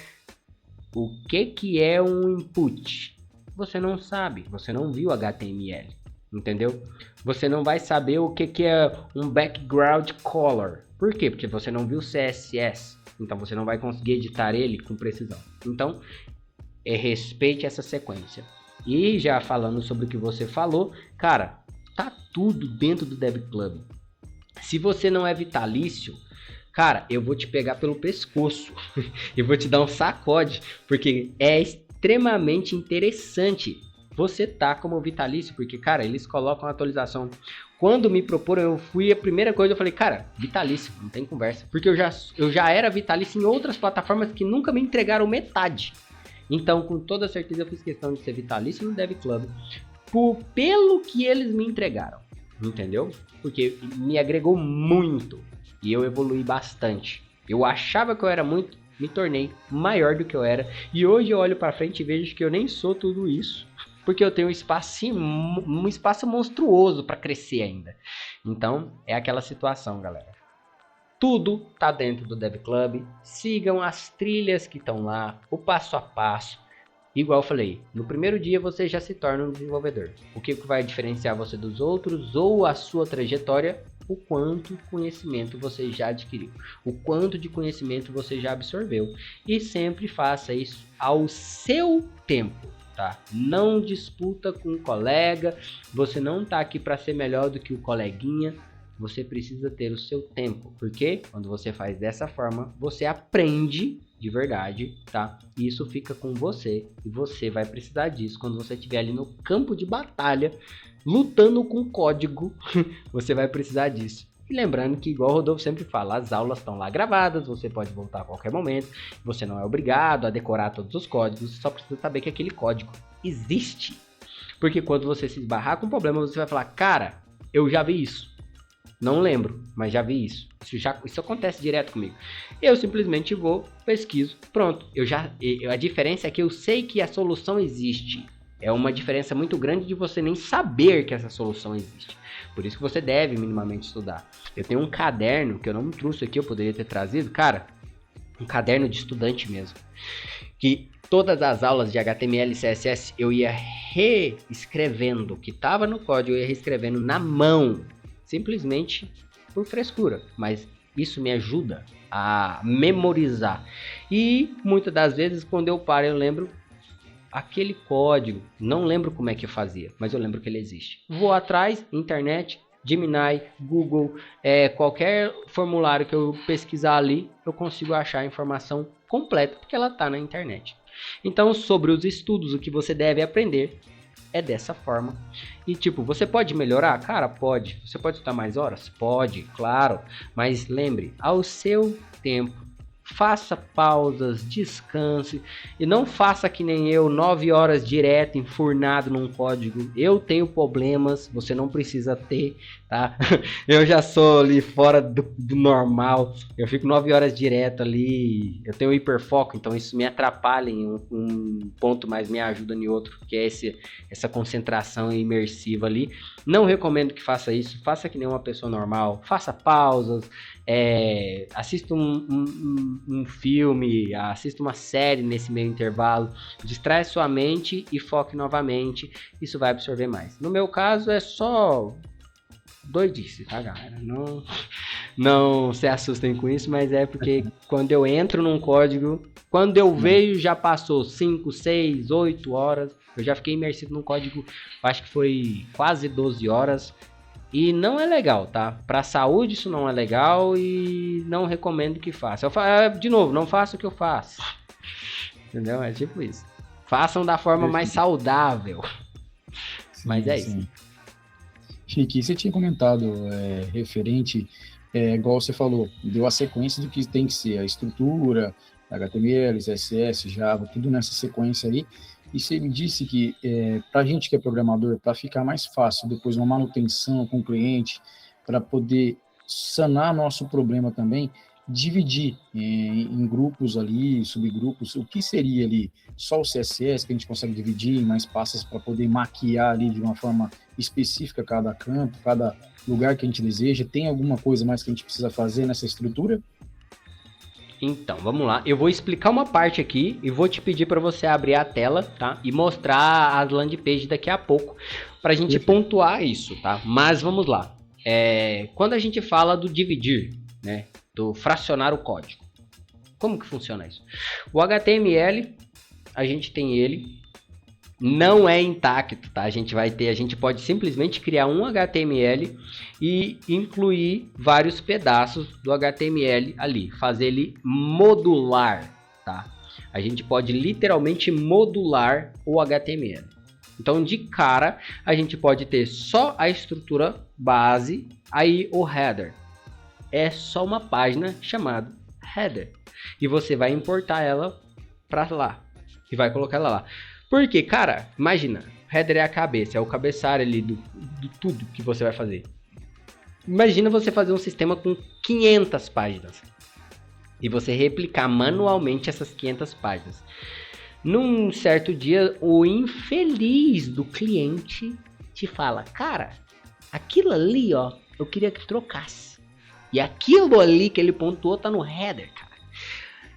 O que é um input? Você não sabe, você não viu HTML, entendeu? Você não vai saber o que é um background color. Por quê? Porque você não viu CSS, então você não vai conseguir editar ele com precisão. Então, respeite essa sequência. E já falando sobre o que você falou, cara, tá tudo dentro do Dev Club. Se você não é vitalício, cara, eu vou te pegar pelo pescoço. Eu vou te dar um sacode, porque é extremamente interessante você tá como vitalício, porque, cara, eles colocam a atualização. Quando me proporam, a primeira coisa eu falei, cara, vitalício, não tem conversa. Porque eu já era vitalício em outras plataformas que nunca me entregaram metade. Então, com toda certeza, eu fiz questão de ser vitalício no Dev Club pelo que eles me entregaram, entendeu? Porque me agregou muito e eu evolui bastante. Eu achava que eu era muito me tornei maior do que eu era. E hoje eu olho pra frente e vejo que eu nem sou tudo isso. Porque eu tenho um espaço monstruoso para crescer ainda. Então, é aquela situação, galera. Tudo tá dentro do Dev Club. Sigam as trilhas que estão lá, o passo a passo. Igual eu falei, no primeiro dia você já se torna um desenvolvedor. O que vai diferenciar você dos outros ou a sua trajetória? O quanto conhecimento você já adquiriu. O quanto de conhecimento você já absorveu. E sempre faça isso ao seu tempo. Tá? Não disputa com o colega, você não tá aqui para ser melhor do que o coleguinha, você precisa ter o seu tempo, porque quando você faz dessa forma, você aprende de verdade, tá? E isso fica com você e você vai precisar disso quando você estiver ali no campo de batalha, lutando com código, você vai precisar disso. E lembrando que, igual o Rodolfo sempre fala, as aulas estão lá gravadas, você pode voltar a qualquer momento, você não é obrigado a decorar todos os códigos, só precisa saber que aquele código existe. Porque quando você se esbarrar com um problema, você vai falar, cara, eu já vi isso. Não lembro, mas já vi isso. Isso acontece direto comigo. Eu simplesmente vou, pesquiso, pronto. A diferença é que eu sei que a solução existe. É uma diferença muito grande de você nem saber que essa solução existe. Por isso que você deve minimamente estudar. Eu tenho um caderno que eu não trouxe aqui, eu poderia ter trazido, cara, um caderno de estudante mesmo. Que todas as aulas de HTML e CSS eu ia reescrevendo, o que estava no código eu ia reescrevendo na mão, simplesmente por frescura. Mas isso me ajuda a memorizar. E muitas das vezes quando eu paro eu lembro aquele código, não lembro como é que eu fazia, mas eu lembro que ele existe. Vou atrás, internet, Gemini, Google, qualquer formulário que eu pesquisar ali, eu consigo achar a informação completa, porque ela está na internet. Então, sobre os estudos, o que você deve aprender é dessa forma. E tipo, você pode melhorar? Cara, pode. Você pode estudar mais horas? Pode, claro. Mas lembre, ao seu tempo. Faça pausas, descanse e não faça que nem eu, 9 horas direto, enfurnado num código. Eu tenho problemas, você não precisa ter, tá? Eu já sou ali fora do normal, eu fico 9 horas direto ali, eu tenho hiperfoco, então isso me atrapalha em um ponto, mas me ajuda em outro, que é essa concentração imersiva ali. Não recomendo que faça isso, faça que nem uma pessoa normal, faça pausas, assista um filme, assista uma série nesse meio intervalo, distrai sua mente e foque novamente, isso vai absorver mais. No meu caso é só doidice, tá, galera? Não se assustem com isso, mas é porque quando eu entro num código, quando eu vejo já passou 5, 6, 8 horas, eu já fiquei imersivo num código, acho que foi quase 12 horas. E não é legal, tá? Pra saúde isso não é legal e não recomendo que faça. De novo, não faça o que eu faço. Entendeu? É tipo isso. Façam da forma mais saudável. Sim, mas é isso. Chique, você tinha comentado referente, igual você falou, deu a sequência do que tem que ser, a estrutura, HTML, CSS, Java, tudo nessa sequência aí. E você me disse que para a gente que é programador, para ficar mais fácil depois uma manutenção com o cliente, para poder sanar nosso problema também, dividir em grupos ali, subgrupos, o que seria ali? Só o CSS que a gente consegue dividir em mais pastas para poder maquiar ali de uma forma específica cada campo, cada lugar que a gente deseja? Tem alguma coisa mais que a gente precisa fazer nessa estrutura? Então, vamos lá. Eu vou explicar uma parte aqui e vou te pedir para você abrir a tela, tá? E mostrar as landing page daqui a pouco, para a gente pontuar isso, tá? Mas vamos lá. Quando a gente fala do dividir, né? Do fracionar o código. Como que funciona isso? O HTML, a gente tem ele, não é intacto, tá? A gente pode simplesmente criar um HTML e incluir vários pedaços do HTML ali, fazer ele modular, tá? A gente pode literalmente modular o HTML. Então, de cara, a gente pode ter só a estrutura base, aí o header. É só uma página chamada header. E você vai importar ela para lá e vai colocar ela lá. Porque, cara, imagina, header é a cabeça, é o cabeçalho ali do tudo que você vai fazer. Imagina você fazer um sistema com 500 páginas. e você replicar manualmente essas 500 páginas. Num certo dia, o infeliz do cliente te fala, cara, aquilo ali, ó, eu queria que trocasse. E aquilo ali que ele pontuou tá no header, cara.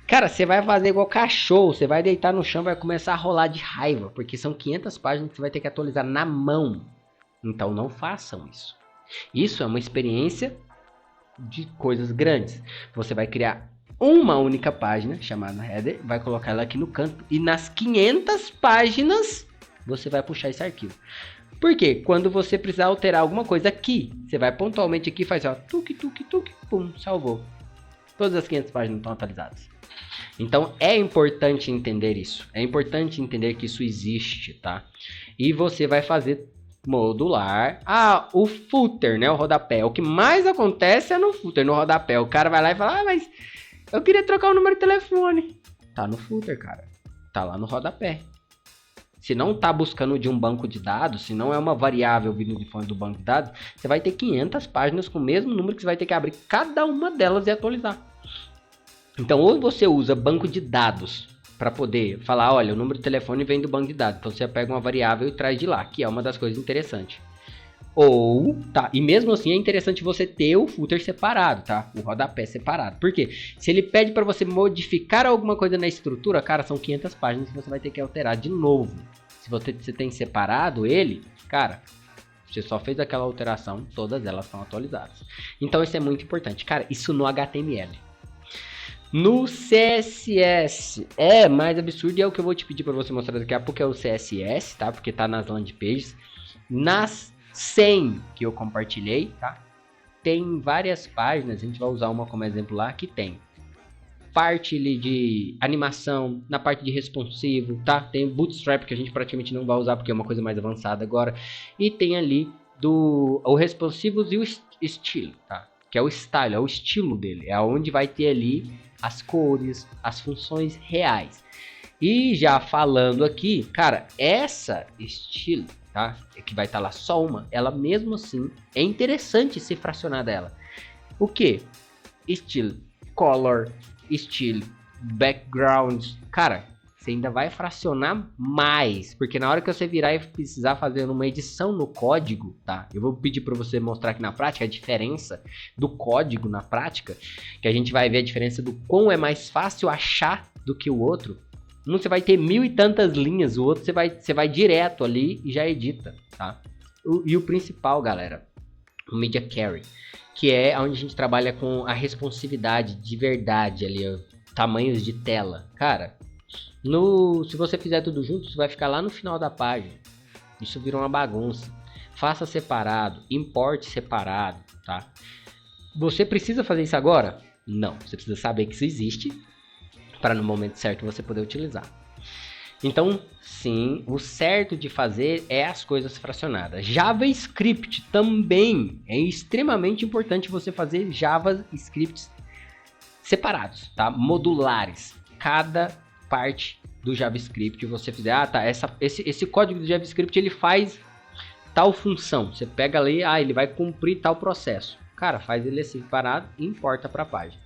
Cara, você vai fazer igual cachorro, você vai deitar no chão e vai começar a rolar de raiva, porque são 500 páginas que você vai ter que atualizar na mão. Então não façam isso. Isso é uma experiência de coisas grandes. Você vai criar uma única página, chamada header, vai colocar ela aqui no canto, e nas 500 páginas você vai puxar esse arquivo. Por quê? Quando você precisar alterar alguma coisa aqui, você vai pontualmente aqui e faz, ó, tuque, tuque, tuque, pum, salvou. Todas as 500 páginas estão atualizadas. Então é importante entender isso. É importante entender que isso existe, tá? E você vai fazer modular. Ah, o footer, né? O rodapé. O que mais acontece é no footer, no rodapé. O cara vai lá e fala, ah, mas eu queria trocar o número de telefone. Tá no footer, cara. Tá lá no rodapé. Se não tá buscando de um banco de dados, se não é uma variável vindo de fonte do banco de dados, você vai ter 500 páginas com o mesmo número que você vai ter que abrir cada uma delas e atualizar. Então, ou você usa banco de dados para poder falar, olha, o número de telefone vem do banco de dados. Então, você pega uma variável e traz de lá, que é uma das coisas interessantes. Ou, tá, e mesmo assim é interessante você ter o footer separado, tá? O rodapé separado. Por quê? Se ele pede para você modificar alguma coisa na estrutura, cara, são 500 páginas que você vai ter que alterar de novo. Se você tem separado ele, cara, você só fez aquela alteração, todas elas estão atualizadas. Então, isso é muito importante. Cara, isso no HTML. No CSS é mais absurdo e é o que eu vou te pedir para você mostrar daqui a pouco, é o CSS, tá? Porque tá nas landing pages. Nas 100 que eu compartilhei, tá? Tem várias páginas, a gente vai usar uma como exemplo lá, que tem parte ali de animação, na parte de responsivo, tá? Tem o Bootstrap que a gente praticamente não vai usar porque é uma coisa mais avançada agora. E tem ali o responsivos e o estilo, tá? Que é o style, é o estilo dele, é onde vai ter ali as cores, as funções reais. E já falando aqui, cara, essa estilo, tá? Que vai estar lá só uma, ela mesmo assim é interessante ser fracionada ela. O que? Estilo, color, estilo, background, cara, você ainda vai fracionar mais, porque na hora que você virar e precisar fazer uma edição no código, tá? Eu vou pedir para você mostrar aqui na prática a diferença do código na prática, que a gente vai ver a diferença do quão é mais fácil achar do que o outro. Um você vai ter 1000 e tantas linhas, o outro você vai direto ali e já edita, tá? E o principal, galera, o Media Query, que é onde a gente trabalha com a responsividade de verdade ali, ó, tamanhos de tela. Cara, se você fizer tudo junto, isso vai ficar lá no final da página. Isso virou uma bagunça. Faça separado, importe separado, tá? Você precisa fazer isso agora? Não, você precisa saber que isso existe para no momento certo você poder utilizar. Então, sim, o certo de fazer é as coisas fracionadas. JavaScript também é extremamente importante você fazer JavaScripts separados, tá? Modulares. Cada parte do JavaScript você fizer, esse código do JavaScript ele faz tal função. Você pega ali, ele vai cumprir tal processo. Cara, faz ele separado e importa para a página.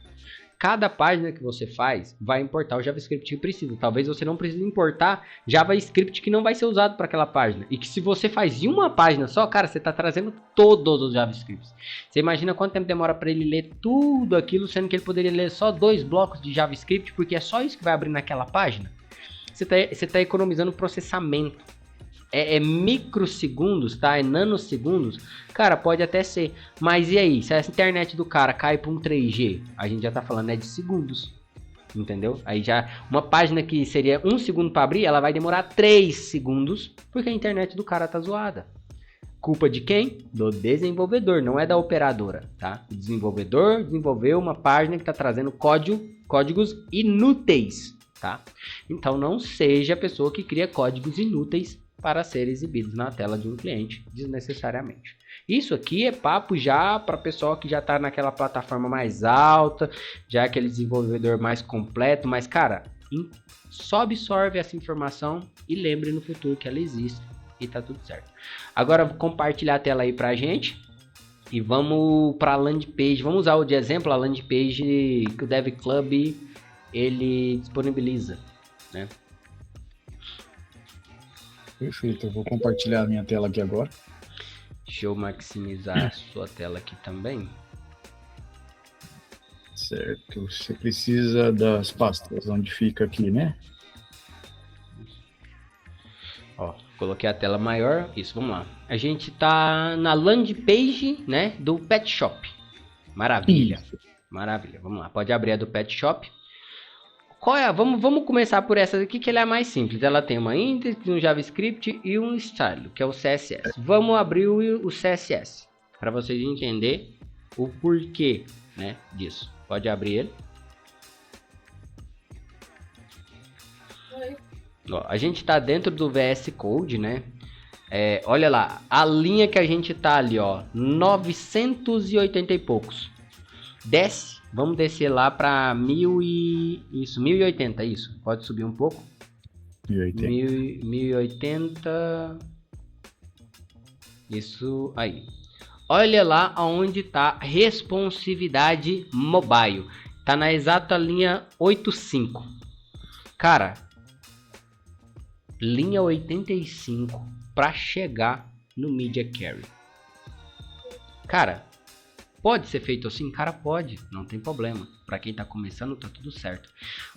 Cada página que você faz vai importar o JavaScript que precisa. Talvez você não precise importar JavaScript que não vai ser usado para aquela página. E que se você faz em uma página só, cara, você está trazendo todos os JavaScripts. Você imagina quanto tempo demora para ele ler tudo aquilo, sendo que ele poderia ler só 2 blocos de JavaScript, porque é só isso que vai abrir naquela página? Você tá economizando processamento. É microsegundos, tá? É nanosegundos. Cara, pode até ser. Mas e aí? Se a internet do cara cai para um 3G, a gente já tá falando de segundos. Entendeu? Aí já uma página que seria 1 segundo para abrir, ela vai demorar 3 segundos, porque a internet do cara tá zoada. Culpa de quem? Do desenvolvedor, não é da operadora, tá? O desenvolvedor desenvolveu uma página que tá trazendo códigos inúteis, tá? Então não seja a pessoa que cria códigos inúteis para serem exibidos na tela de um cliente desnecessariamente. Isso aqui é papo já para pessoal que já está naquela plataforma mais alta, já aquele desenvolvedor mais completo, mas cara, só absorve essa informação e lembre no futuro que ela existe e tá tudo certo. Agora vou compartilhar a tela aí pra gente. e vamos para a landing page. Vamos usar de exemplo a landing page que o Dev Club ele disponibiliza, né? Perfeito, eu vou compartilhar a minha tela aqui agora. Deixa eu maximizar a sua tela aqui também. Certo, você precisa das pastas, onde fica aqui, né? Ó, coloquei a tela maior. Isso, vamos lá. A gente tá na landing page, né, do Pet Shop. Maravilha. Isso. Maravilha. Vamos lá. Pode abrir a do Pet Shop. Qual é? Vamos começar por essa aqui, que ela é a mais simples. Ela tem uma index, um JavaScript e um style, que é o CSS. Vamos abrir o CSS para vocês entenderem o porquê, né, disso. Pode abrir ele. Ó, a gente tá dentro do VS Code, né? Olha lá, a linha que a gente tá ali, ó, 980 e poucos. Desce, vamos descer lá para 1080, isso. Pode subir um pouco. 1080. Isso aí. Olha lá onde tá responsividade mobile. Tá na exata linha 85. Cara, linha 85 para chegar no Media Carry. Cara, pode ser feito assim? Cara, pode, não tem problema. Para quem tá começando, tá tudo certo.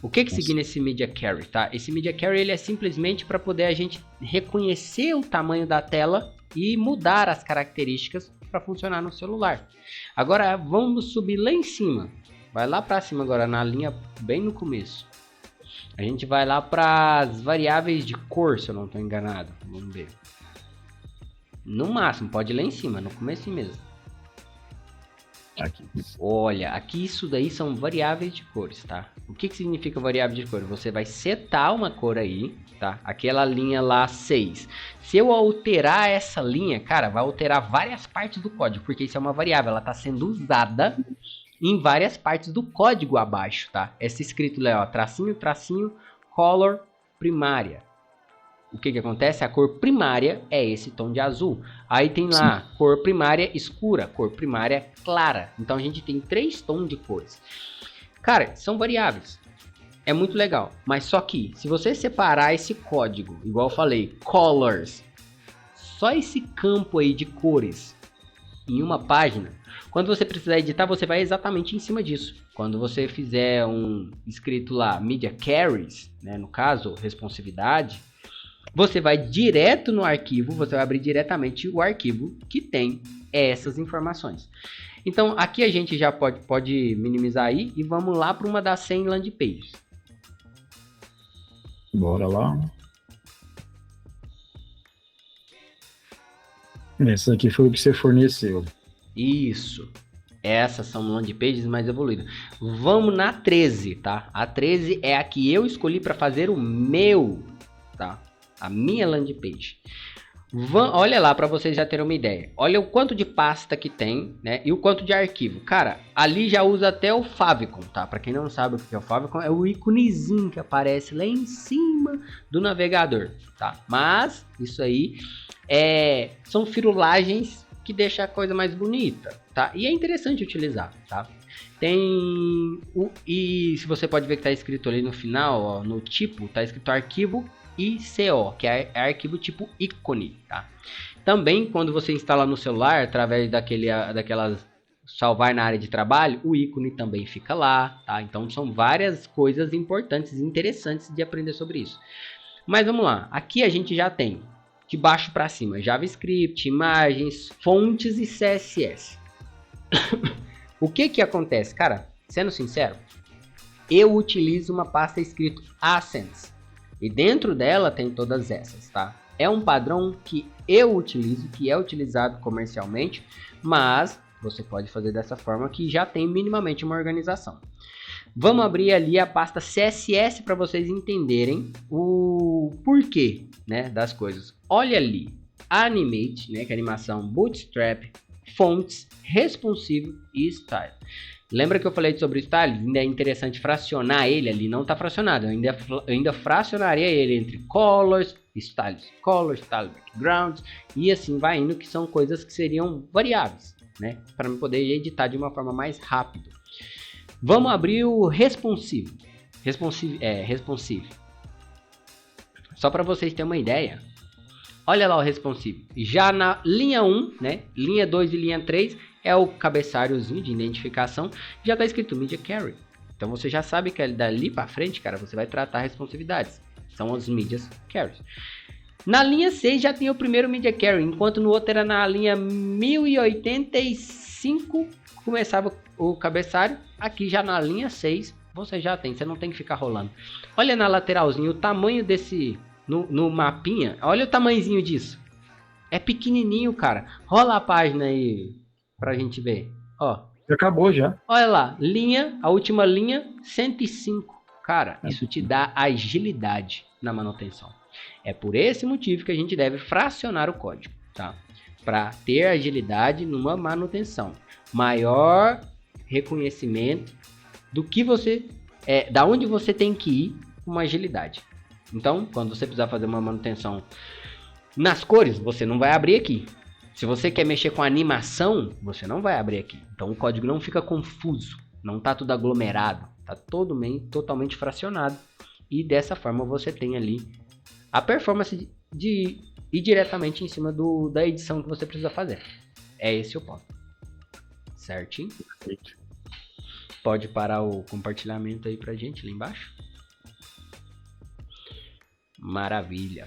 O que significa esse Media Carry, tá? Esse Media Carry ele é simplesmente para poder a gente reconhecer o tamanho da tela e mudar as características para funcionar no celular. Agora vamos subir lá em cima. Vai lá para cima agora na linha bem no começo. A gente vai lá para as variáveis de cor, se eu não estou enganado. Vamos ver. No máximo, pode ir lá em cima, no começo mesmo. Aqui. Olha, aqui isso daí são variáveis de cores, tá? O que significa variável de cor? Você vai setar uma cor aí, tá? Aquela linha lá 6. Se eu alterar essa linha, cara, vai alterar várias partes do código, porque isso é uma variável, ela está sendo usada em várias partes do código abaixo, tá? Esse escrito lá, ó, tracinho, tracinho, color primária. O que acontece? A cor primária é esse tom de azul. Aí tem lá, sim, cor primária escura, cor primária clara. Então a gente tem 3 tons de cores. Cara, são variáveis. É muito legal. Mas só que, se você separar esse código, igual eu falei, colors, só esse campo aí de cores em uma página, quando você precisar editar, você vai exatamente em cima disso. Quando você fizer um escrito lá, Media Carries, né, no caso, responsividade, você vai direto no arquivo, você vai abrir diretamente o arquivo que tem essas informações. Então, aqui a gente já pode minimizar aí e vamos lá para uma das 100 landing pages. Bora lá. Essa aqui foi o que você forneceu. Isso. Essas são landing pages mais evoluídas. Vamos na 13, tá? A 13 é a que eu escolhi para fazer o meu, tá? A minha landing page. Olha lá para vocês já terem uma ideia. Olha o quanto de pasta que tem, né? E o quanto de arquivo. Cara, ali já usa até o favicon, tá? Para quem não sabe o que é o favicon, é o íconezinho que aparece lá em cima do navegador, tá? Mas isso aí são firulagens que deixam a coisa mais bonita, tá? E é interessante utilizar, tá? E se você pode ver que tá escrito ali no final, ó, no tipo, tá escrito arquivo ICO, que é arquivo tipo ícone, tá? Também quando você instala no celular, através daquelas salvar na área de trabalho, o ícone também fica lá, tá? Então são várias coisas importantes e interessantes de aprender sobre isso. Mas vamos lá, aqui a gente já tem de baixo para cima JavaScript, imagens, fontes e CSS. O que acontece, cara? Sendo sincero, eu utilizo uma pasta escrito Ascens. E dentro dela tem todas essas, tá? É um padrão que eu utilizo, que é utilizado comercialmente, mas você pode fazer dessa forma que já tem minimamente uma organização. Vamos abrir ali a pasta CSS para vocês entenderem o porquê, né, das coisas. Olha ali, Animate, né, que é animação, Bootstrap, Fonts, Responsive e Style. Lembra que eu falei sobre o style? Ainda é interessante fracionar ele ali, não está fracionado. Eu ainda fracionaria ele entre colors, style backgrounds e assim vai indo, que são coisas que seriam variáveis, né? Para eu poder editar de uma forma mais rápida. Vamos abrir o responsive. Responsive. Só para vocês terem uma ideia. Olha lá o responsive. Já na linha 1, né? Linha 2 e linha 3 é o cabeçalhozinho de identificação. Já está escrito Media Carry. Então você já sabe que dali para frente, cara, você vai tratar responsividades. São os Media Carries. Na linha 6 já tem o primeiro Media Carry, enquanto no outro era na linha 1085 começava o cabeçalho. Aqui já na linha 6 você já tem, você não tem que ficar rolando. Olha na lateralzinha o tamanho desse, no mapinha, olha o tamanhozinho disso. É pequenininho, cara. Rola a página aí pra gente ver, ó. Já acabou já. Olha lá, a última linha, 105. Cara, isso te dá agilidade na manutenção. É por esse motivo que a gente deve fracionar o código, tá? Para ter agilidade numa manutenção. Maior reconhecimento do que você... da onde você tem que ir com uma agilidade. Então, quando você precisar fazer uma manutenção nas cores, você não vai abrir aqui. Se você quer mexer com animação, você não vai abrir aqui. Então o código não fica confuso, não está tudo aglomerado, está totalmente fracionado. E dessa forma você tem ali a performance de ir diretamente em cima da edição que você precisa fazer. É esse o ponto. Certinho? Perfeito. Pode parar o compartilhamento aí pra gente lá embaixo. Maravilha.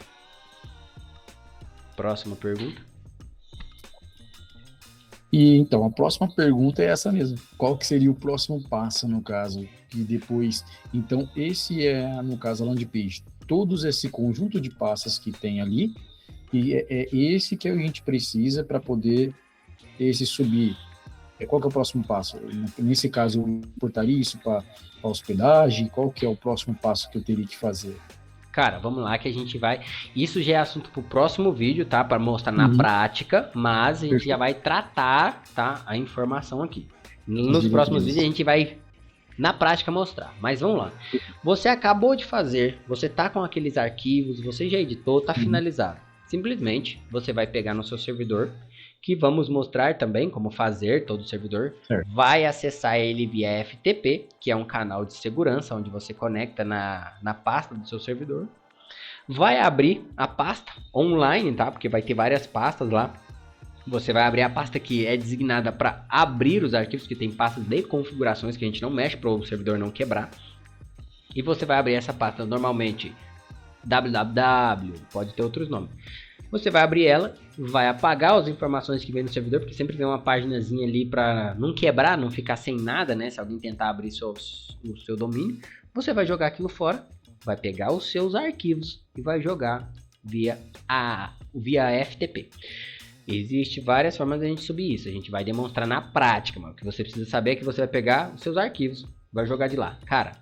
Próxima pergunta. E então, a próxima pergunta é essa mesmo. Qual que seria o próximo passo, no caso? E depois, então, esse é, no caso, a landing page. Todos esse conjunto de passos que tem ali, e é esse que a gente precisa para poder esse subir. Qual que é o próximo passo? Nesse caso, eu importaria isso para hospedagem? Qual que é o próximo passo que eu teria que fazer? Cara, vamos lá que a gente vai... Isso já é assunto pro próximo vídeo, tá? Para mostrar na prática, mas a gente já vai tratar, tá? A informação aqui. Nos próximos vídeos a gente vai, na prática, mostrar. Mas vamos lá. Você acabou de fazer, você tá com aqueles arquivos, você já editou, tá finalizado. Simplesmente, você vai pegar no seu servidor, que vamos mostrar também como fazer todo o servidor. Certo. Vai acessar ele via FTP, que é um canal de segurança, onde você conecta na pasta do seu servidor. Vai abrir a pasta online, tá? Porque vai ter várias pastas lá. Você vai abrir a pasta que é designada para abrir os arquivos, que tem pastas de configurações que a gente não mexe para o servidor não quebrar. E você vai abrir essa pasta normalmente www, pode ter outros nomes. Você vai abrir ela, vai apagar as informações que vem no servidor, porque sempre vem uma paginazinha ali para não quebrar, não ficar sem nada, né? Se alguém tentar abrir o seu domínio, você vai jogar aquilo fora, vai pegar os seus arquivos e vai jogar via FTP. Existem várias formas de a gente subir isso, a gente vai demonstrar na prática, mano. O que você precisa saber é que você vai pegar os seus arquivos, vai jogar de lá. Cara,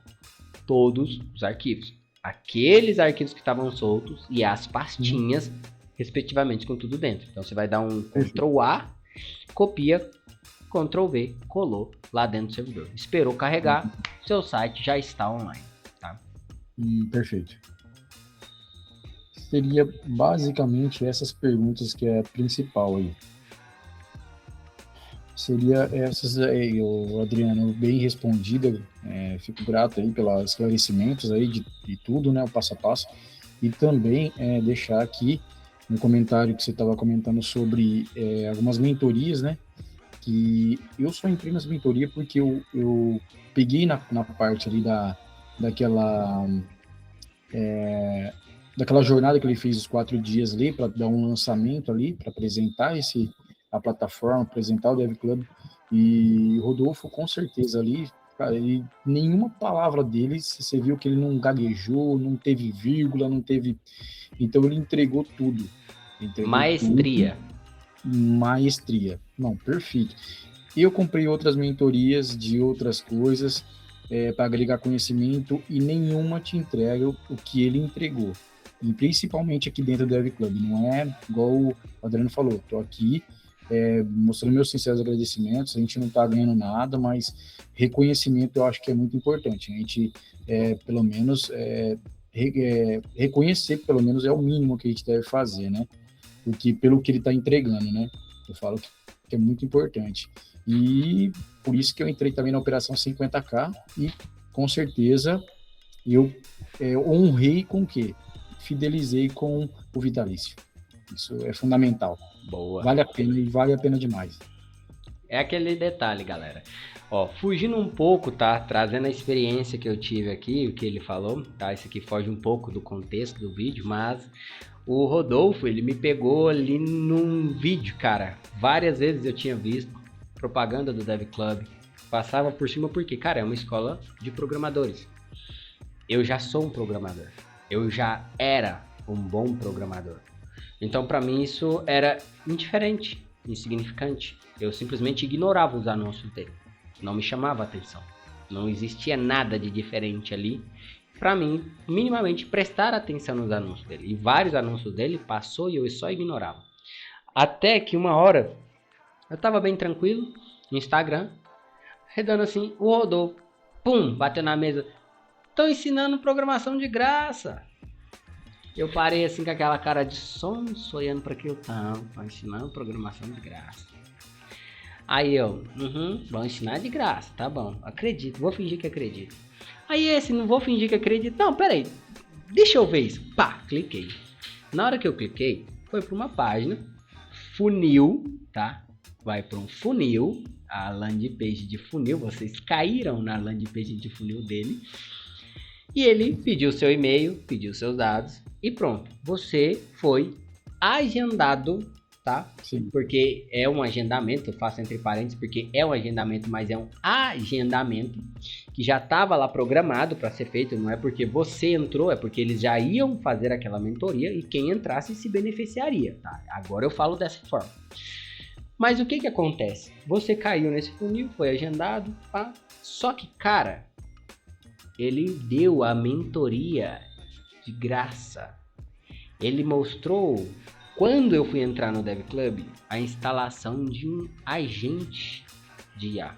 todos os arquivos. Aqueles arquivos que estavam soltos e as pastinhas, respectivamente, com tudo dentro. Então você vai dar um Ctrl A, copia, Ctrl V, colou lá dentro do servidor. Esperou carregar, seu site já está online, tá? Perfeito. Seria basicamente essas perguntas que é a principal aí. Seria essas aí, Adriano, bem respondida. Fico grato aí pelos esclarecimentos aí de tudo, né, o passo a passo. E também deixar aqui um comentário que você estava comentando sobre algumas mentorias, né? Que eu só entrei nas mentorias porque eu peguei na parte ali daquela jornada que ele fez os 4 dias ali para dar um lançamento ali, para apresentar a plataforma, apresentar o Dev Club. E o Rodolfo, com certeza ali, cara, nenhuma palavra dele, você viu que ele não gaguejou, não teve vírgula, não teve... Então ele entregou tudo. Maestria. Maestria. Não, perfeito. Eu comprei outras mentorias de outras coisas para agregar conhecimento e nenhuma te entrega o que ele entregou. E principalmente aqui dentro do Dev Club. Não é igual o Adriano falou, estou aqui mostrando meus sinceros agradecimentos, a gente não está ganhando nada, mas reconhecimento eu acho que é muito importante. A gente, pelo menos, reconhecer, pelo menos, é o mínimo que a gente deve fazer, né? Porque pelo que ele está entregando, né? Eu falo que é muito importante. E por isso que eu entrei também na Operação 50K e, com certeza, eu honrei com o quê? Fidelizei com o vitalício. Isso é fundamental. Boa. Vale a pena e vale a pena demais. É aquele detalhe, galera. Ó, fugindo um pouco, tá? Trazendo a experiência que eu tive aqui, o que ele falou, tá? Isso aqui foge um pouco do contexto do vídeo, mas o Rodolfo, ele me pegou ali num vídeo, cara. Várias vezes eu tinha visto propaganda do Dev Club. Passava por cima porque, cara, é uma escola de programadores. Eu já sou um programador. Eu já era um bom programador. Então, pra mim, isso era indiferente, insignificante. Eu simplesmente ignorava os anúncios dele. Não me chamava a atenção. Não existia nada de diferente ali pra mim, minimamente, prestar atenção nos anúncios dele. E vários anúncios dele passou e eu só ignorava. Até que uma hora, eu tava bem tranquilo no Instagram, redando assim, o Rodolfo, pum, bateu na mesa. Tô ensinando programação de graça. Eu parei assim com aquela cara de sonso, olhando para aquilo. Tô ensinando programação de graça. Aí eu, vou ensinar de graça, tá bom, acredito, vou fingir que acredito. Aí esse, não vou fingir que acredito, não, peraí, deixa eu ver isso. Pá, cliquei. Na hora que eu cliquei, foi para uma página, funil, tá? Vai para um funil, a landing page de funil, vocês caíram na landing page de funil dele. E ele pediu seu e-mail, pediu seus dados e pronto. Você foi agendado, tá? Sim. Porque é um agendamento, eu faço entre parênteses, porque é um agendamento, mas é um agendamento que já estava lá programado para ser feito. Não é porque você entrou, é porque eles já iam fazer aquela mentoria e quem entrasse se beneficiaria, tá? Agora eu falo dessa forma. Mas o que acontece? Você caiu nesse funil, foi agendado, pá. Só que, cara, ele deu a mentoria de graça. Ele mostrou, quando eu fui entrar no Dev Club, a instalação de um agente de IA.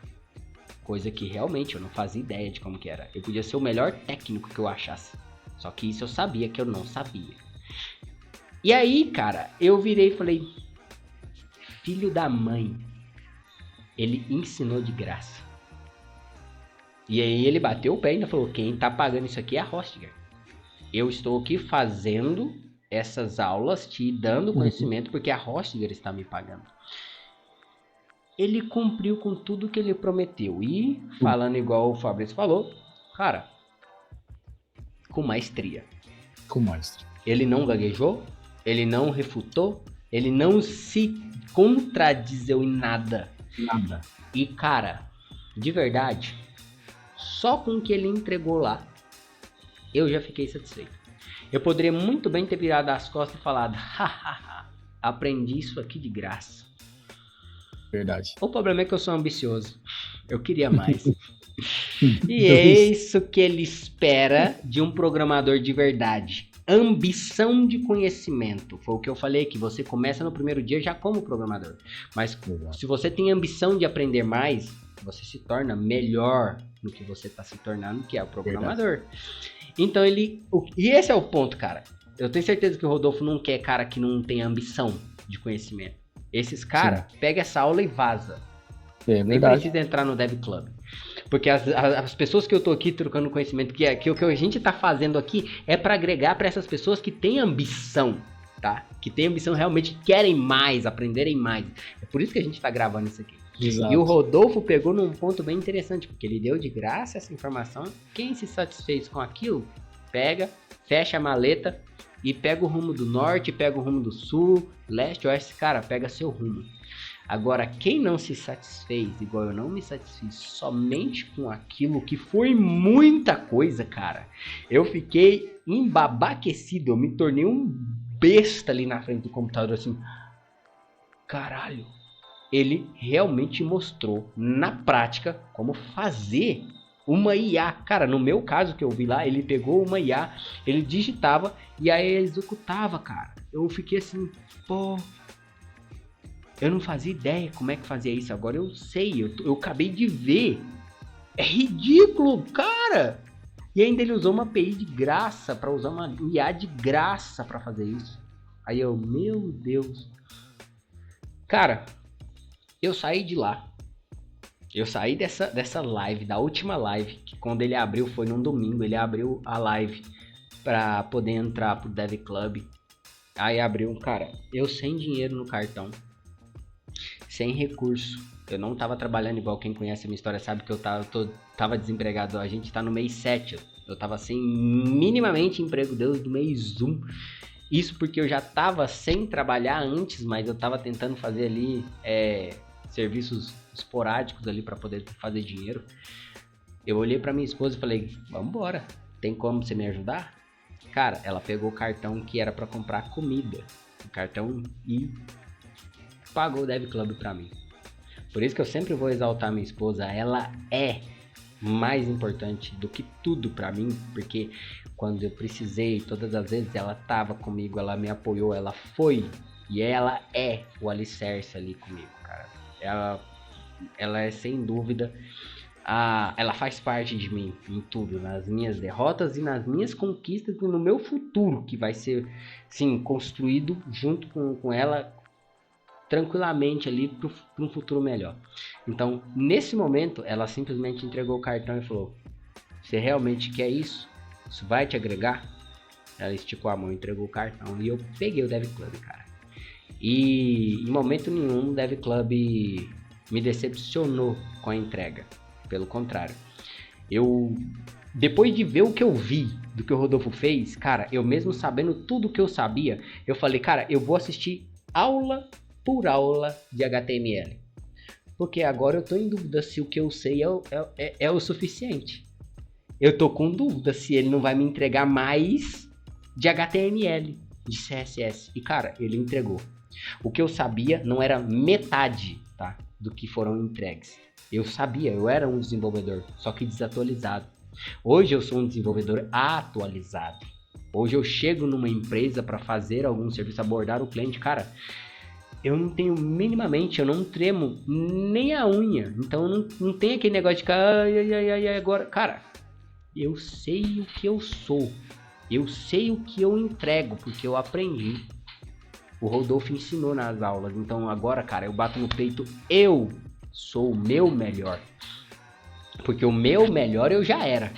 Coisa que realmente eu não fazia ideia de como que era. Eu podia ser o melhor técnico que eu achasse. Só que isso eu sabia que eu não sabia. E aí, cara, eu virei e falei, filho da mãe, ele ensinou de graça. E aí ele bateu o pé e ainda falou, quem tá pagando isso aqui é a Hostgator. Eu estou aqui fazendo essas aulas, te dando conhecimento, porque a Hostgator está me pagando. Ele cumpriu com tudo que ele prometeu. E, falando igual o Fabrício falou, cara, com maestria. Com maestria. Ele não gaguejou, ele não refutou, ele não se contradizeu em nada. Nada. E, cara, de verdade, só com o que ele entregou lá, eu já fiquei satisfeito. Eu poderia muito bem ter virado as costas e falado, hahaha, aprendi isso aqui de graça. Verdade. O problema é que eu sou ambicioso. Eu queria mais. E é isso que ele espera de um programador de verdade. Ambição de conhecimento. Foi o que eu falei, que você começa no primeiro dia já como programador. Mas se você tem ambição de aprender mais, você se torna melhor no que você está se tornando, que é o programador. Verdade. Então e esse é o ponto, cara. Eu tenho certeza que o Rodolfo não quer cara que não tem ambição de conhecimento. Esses caras, pega essa aula e vaza. Nem precisa entrar no Dev Club. Porque as pessoas que eu tô aqui trocando conhecimento, que o que a gente tá fazendo aqui é para agregar para essas pessoas que têm ambição, tá? Que têm ambição, realmente querem mais, aprenderem mais. É por isso que a gente tá gravando isso aqui. Exato. E o Rodolfo pegou num ponto bem interessante, porque ele deu de graça essa informação. Quem se satisfez com aquilo, pega, fecha a maleta e pega o rumo do norte, pega o rumo do sul, leste, oeste, cara, pega seu rumo. Agora, quem não se satisfez, igual eu não me satisfiz somente com aquilo que foi muita coisa, cara. Eu fiquei embabaquecido, eu me tornei um besta ali na frente do computador, assim. Caralho, ele realmente mostrou na prática como fazer uma IA. Cara, no meu caso que eu vi lá, ele pegou uma IA, ele digitava e aí ele executava, cara. Eu fiquei assim, pô... Eu não fazia ideia como é que fazia isso. Agora eu sei, eu acabei de ver. É ridículo, cara. E ainda ele usou uma API de graça para usar uma IA de graça para fazer isso. Aí eu, meu Deus. Cara, Eu saí de lá. Eu saí dessa live, da última live, que quando ele abriu foi num domingo, ele abriu a live pra poder entrar pro Dev Club. Aí abriu, cara, eu sem dinheiro no cartão, sem recurso. Eu não tava trabalhando igual quem conhece a minha história sabe que eu tava desempregado. A gente tá no mês 7, eu tava sem minimamente emprego desde o mês 1. Isso porque eu já tava sem trabalhar antes, mas eu tava tentando fazer ali serviços esporádicos ali para poder fazer dinheiro. Eu olhei para minha esposa e falei, vambora, tem como você me ajudar? Cara, ela pegou o cartão que era para comprar comida, o cartão, e pagou o Dev Club para mim. Por isso que eu sempre vou exaltar minha esposa, ela é mais importante do que tudo para mim, porque quando eu precisei, todas as vezes ela tava comigo, ela me apoiou, ela foi, e ela é o alicerce ali comigo, cara. Ela é sem dúvida, ela faz parte de mim em tudo, nas minhas derrotas e nas minhas conquistas e no meu futuro, que vai ser, sim, construído junto com ela, tranquilamente ali para um futuro melhor. Então, nesse momento, ela simplesmente entregou o cartão e falou, você realmente quer isso? Isso vai te agregar? Ela esticou a mão e entregou o cartão e eu peguei o Dev Club, cara. E em momento nenhum o Dev Club me decepcionou com a entrega. Pelo contrário. Depois de ver o que eu vi do que o Rodolfo fez, cara, eu mesmo sabendo tudo que eu sabia, eu falei, cara, eu vou assistir aula por aula de HTML. Porque agora eu tô em dúvida se o que eu sei é o suficiente. Eu tô com dúvida se ele não vai me entregar mais de HTML, de CSS. E cara, ele entregou. O que eu sabia não era metade, tá, do que foram entregues. Eu sabia, eu era um desenvolvedor, só que desatualizado. Hoje eu sou um desenvolvedor atualizado. Hoje eu chego numa empresa para fazer algum serviço, abordar o cliente, cara, eu não tenho minimamente, eu não tremo nem a unha. Então não tem aquele negócio de ai, agora. Cara, eu sei o que eu sou. Eu sei o que eu entrego, porque eu aprendi. O Rodolfo ensinou nas aulas. Então agora, cara, eu bato no peito, eu sou o meu melhor. Porque o meu melhor eu já era.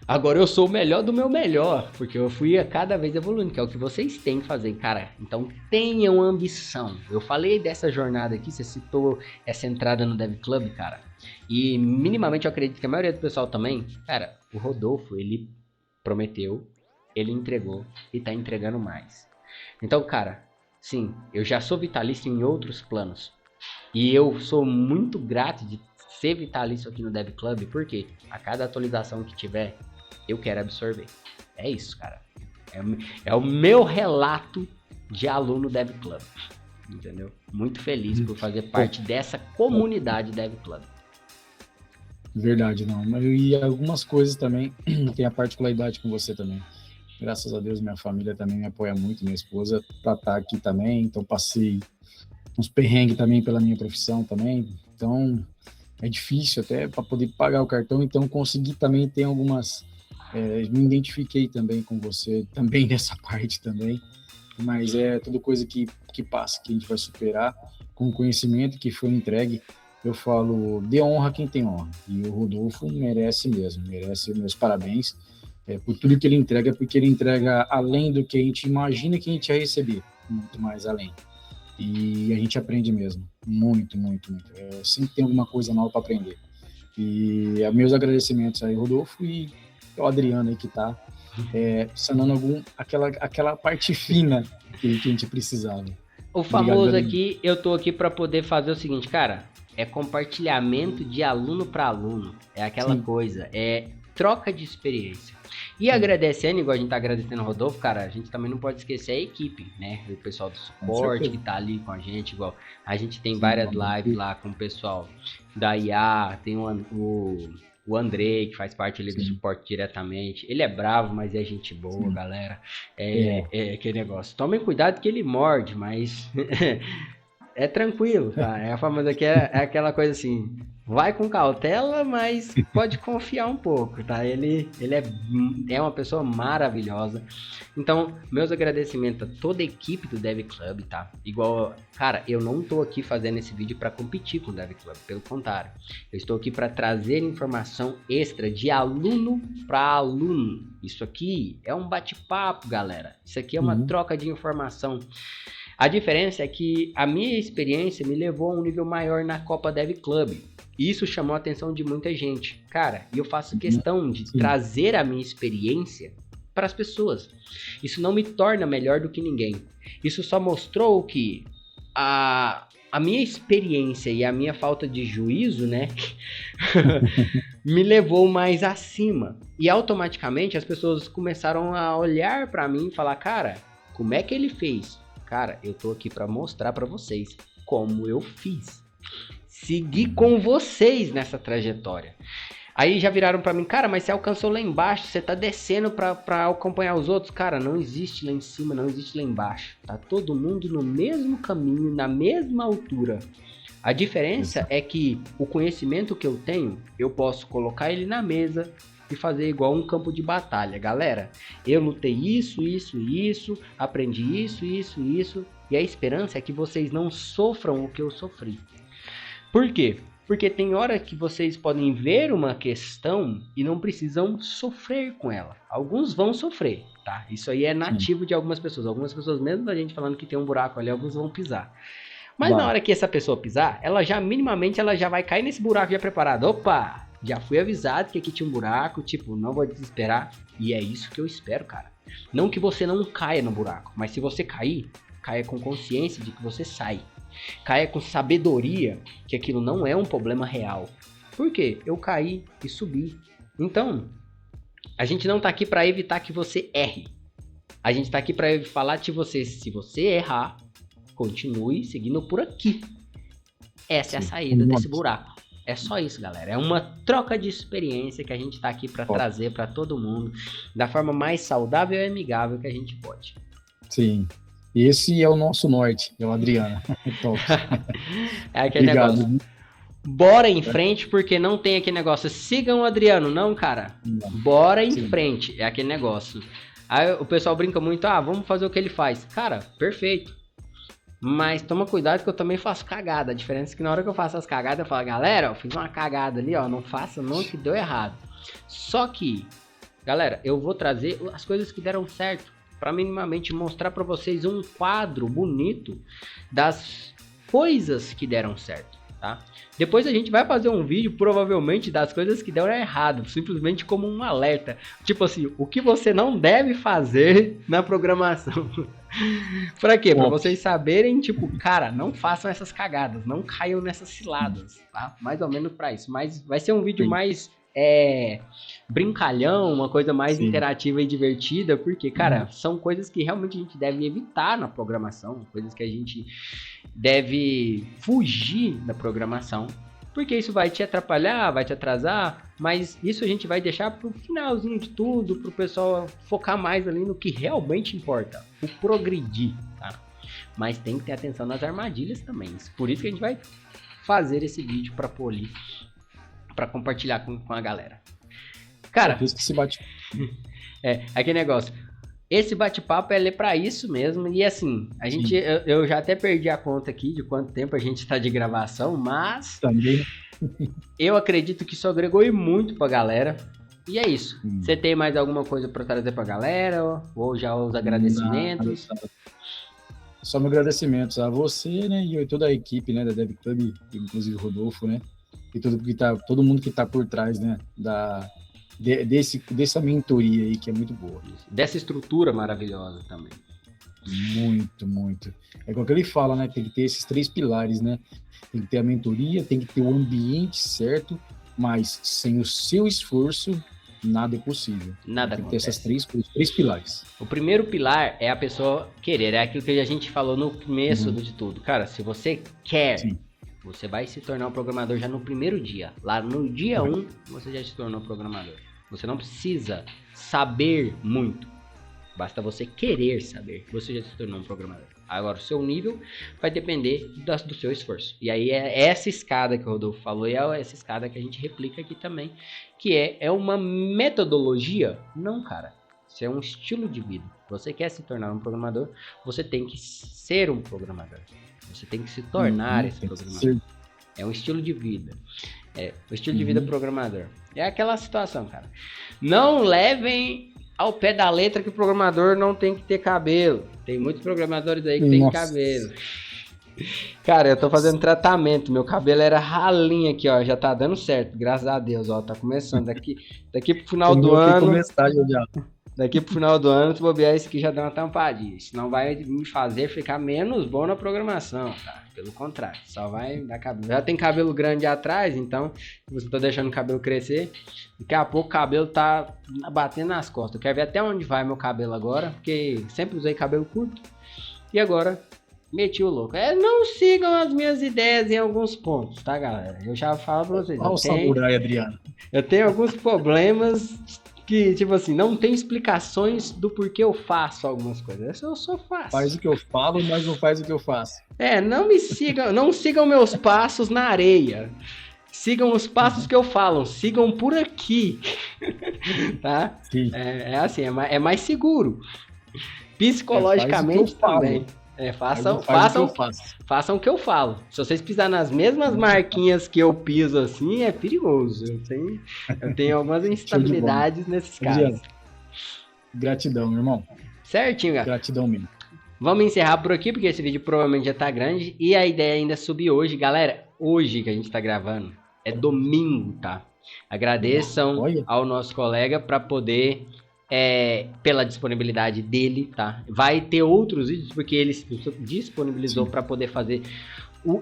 Agora eu sou o melhor do meu melhor, porque eu fui a cada vez evoluindo, que é o que vocês têm que fazer, cara. Então tenham ambição. Eu falei dessa jornada aqui, você citou essa entrada no Dev Club, cara. E minimamente eu acredito que a maioria do pessoal também, cara, o Rodolfo, ele prometeu, ele entregou e tá entregando mais. Então, cara, sim, eu já sou vitalício em outros planos. E eu sou muito grato de ser vitalício aqui no Dev Club, porque a cada atualização que tiver, eu quero absorver. É isso, cara. É o meu relato de aluno Dev Club. Entendeu? Muito feliz por fazer parte dessa comunidade Dev Club. Verdade, não. E algumas coisas também tem a particularidade com você também. Graças a Deus, minha família também me apoia muito, minha esposa tá aqui também, então passei uns perrengues também pela minha profissão também, então é difícil até para poder pagar o cartão, então consegui também ter algumas, me identifiquei também com você, também nessa parte também, mas é tudo coisa que passa, que a gente vai superar com o conhecimento que foi entregue. Eu falo, dê honra a quem tem honra, e o Rodolfo merece mesmo, merece meus parabéns por tudo que ele entrega, porque ele entrega além do que a gente imagina que a gente ia receber, muito mais além. E a gente aprende mesmo, muito, muito, muito. Sempre tem alguma coisa nova para aprender. E meus agradecimentos aí, Rodolfo, e o Adriano aí que tá sanando aquela parte fina que a gente precisava. O famoso aqui, eu tô aqui para poder fazer o seguinte, cara, é compartilhamento de aluno para aluno, é aquela coisa, é troca de experiência. E agradecendo, igual a gente tá agradecendo o Rodolfo, cara, a gente também não pode esquecer a equipe, né? O pessoal do suporte que tá ali com a gente, igual a gente tem várias lives lá com o pessoal da IA, tem o Andrei, que faz parte ali do suporte diretamente. Ele é bravo, mas é gente boa, galera. É aquele negócio. Tomem cuidado que ele morde, mas é tranquilo, tá? É a famosa que é aquela coisa assim, vai com cautela, mas pode confiar um pouco, tá? Ele é uma pessoa maravilhosa. Então, meus agradecimentos a toda a equipe do Dev Club, tá? Igual, cara, eu não tô aqui fazendo esse vídeo para competir com o Dev Club, pelo contrário. Eu estou aqui para trazer informação extra de aluno para aluno. Isso aqui é um bate-papo, galera. Isso aqui é uma troca de informação. A diferença é que a minha experiência me levou a um nível maior na Copa Dev Club. Isso chamou a atenção de muita gente. Cara, e eu faço questão de trazer a minha experiência para as pessoas. Isso não me torna melhor do que ninguém. Isso só mostrou que a minha experiência e a minha falta de juízo, né, me levou mais acima. E automaticamente as pessoas começaram a olhar para mim e falar, cara, como é que ele fez? Cara, eu tô aqui para mostrar para vocês como eu fiz. Seguir com vocês nessa trajetória. Aí já viraram pra mim, cara, mas você alcançou lá embaixo, você tá descendo pra acompanhar os outros. Cara, não existe lá em cima, não existe lá embaixo. Tá todo mundo no mesmo caminho, na mesma altura. A diferença é que o conhecimento que eu tenho, eu posso colocar ele na mesa e fazer igual um campo de batalha. Galera, eu lutei isso, aprendi isso. E a esperança é que vocês não sofram o que eu sofri. Por quê? Porque tem hora que vocês podem ver uma questão e não precisam sofrer com ela. Alguns vão sofrer, tá? Isso aí é nativo de algumas pessoas. Algumas pessoas, mesmo a gente falando que tem um buraco ali, alguns vão pisar. Mas na hora que essa pessoa pisar, ela já minimamente ela já vai cair nesse buraco já preparada. Opa, já fui avisado que aqui tinha um buraco, tipo, não vou desesperar. E é isso que eu espero, cara. Não que você não caia no buraco, mas se você cair, caia com consciência de que você sai. Caia com sabedoria que aquilo não é um problema real. Por quê? Eu caí e subi. Então, a gente não tá aqui para evitar que você erre. A gente tá aqui para falar de você, se você errar, continue seguindo por aqui. Essa é a saída desse buraco. É só isso, galera. É uma troca de experiência que a gente tá aqui para trazer para todo mundo da forma mais saudável e amigável que a gente pode. Sim. Esse é o nosso norte, é o Adriano. É aquele negócio. Bora em frente, porque não tem aquele negócio. Sigam o Adriano, não, cara. Não. Bora em frente, é aquele negócio. Aí o pessoal brinca muito, vamos fazer o que ele faz. Cara, perfeito. Mas toma cuidado que eu também faço cagada. A diferença é que na hora que eu faço as cagadas, eu falo, galera, eu fiz uma cagada ali, ó, não faça não que deu errado. Só que, galera, eu vou trazer as coisas que deram certo. Para minimamente mostrar para vocês um quadro bonito das coisas que deram certo, tá? Depois a gente vai fazer um vídeo provavelmente das coisas que deram errado, simplesmente como um alerta, tipo assim, o que você não deve fazer na programação. Para quê? Para vocês saberem, tipo, cara, não façam essas cagadas, não caiam nessas ciladas, tá? Mais ou menos para isso, mas vai ser um vídeo mais brincalhão, uma coisa mais interativa e divertida, porque, cara, são coisas que realmente a gente deve evitar na programação, coisas que a gente deve fugir da programação, porque isso vai te atrapalhar, vai te atrasar, mas isso a gente vai deixar pro finalzinho de tudo, pro pessoal focar mais ali no que realmente importa, o progredir, tá? Mas tem que ter atenção nas armadilhas também, por isso que a gente vai fazer esse vídeo para polir, para compartilhar com a galera. Cara, que se bate. Aquele negócio. Esse bate-papo é para isso mesmo. E assim, a gente, eu já até perdi a conta aqui de quanto tempo a gente está de gravação, mas também eu acredito que isso agregou muito pra galera. E é isso. Você tem mais alguma coisa para trazer pra galera? Ou já os agradecimentos? Só meus agradecimentos a você, né? E a toda a equipe, né, da Dev Club, inclusive o Rodolfo, né? E todo mundo que tá por trás, né, dessa mentoria aí, que é muito boa. Dessa estrutura maravilhosa também. Muito, muito. É igual que ele fala, né, tem que ter esses 3 pilares, né, tem que ter a mentoria, tem que ter o ambiente certo, mas sem o seu esforço, nada é possível. Nada tem que ter essas 3 pilares. O primeiro pilar é a pessoa querer, é aquilo que a gente falou no começo de tudo. Cara, se você quer... Sim. Você vai se tornar um programador já no primeiro dia. Lá no dia 1, você já se tornou um programador. Você não precisa saber muito. Basta você querer saber. Você já se tornou um programador. Agora, o seu nível vai depender do seu esforço. E aí é essa escada que o Rodolfo falou, e é essa escada que a gente replica aqui também, que é uma metodologia? Não, cara. Isso é um estilo de vida. Você quer se tornar um programador, você tem que ser um programador. Você tem que se tornar esse programador. É um estilo de vida. É o estilo de vida programador. É aquela situação, cara. Não levem ao pé da letra que o programador não tem que ter cabelo. Tem muitos programadores aí que tem cabelo. Cara, eu tô fazendo tratamento. Meu cabelo era ralinho aqui, ó. Já tá dando certo, graças a Deus, ó. Tá começando. Daqui pro final do ano. Daqui pro final do ano, se bobear, esse aqui já dá uma tampadinha. Senão vai me fazer ficar menos bom na programação, tá? Pelo contrário, só vai dar cabelo. Já tem cabelo grande atrás, então você tá deixando o cabelo crescer. Daqui a pouco o cabelo tá batendo nas costas. Eu quero ver até onde vai meu cabelo agora, porque sempre usei cabelo curto. E agora, meti o louco. Não sigam as minhas ideias em alguns pontos, tá, galera? Eu já falo pra vocês. Olha o samurai, Adriano. Eu tenho alguns problemas que, tipo assim, não tem explicações do porquê eu faço algumas coisas. Eu só faço. Faz o que eu falo, mas não faz o que eu faço. Não sigam meus passos na areia. Sigam os passos que eu falo. Sigam por aqui. Tá? Sim. É assim, é mais seguro. Psicologicamente também. Façam o que eu falo. Se vocês pisar nas mesmas marquinhas que eu piso assim, é perigoso. Eu tenho algumas instabilidades nesses casos. Gratidão, meu irmão. Certinho, galera. Gratidão mesmo. Vamos encerrar por aqui, porque esse vídeo provavelmente já tá grande. E a ideia é ainda subir hoje. Galera, hoje que a gente tá gravando é domingo, tá? Agradeçam ao nosso colega para poder... pela disponibilidade dele, tá? Vai ter outros vídeos porque ele disponibilizou para poder fazer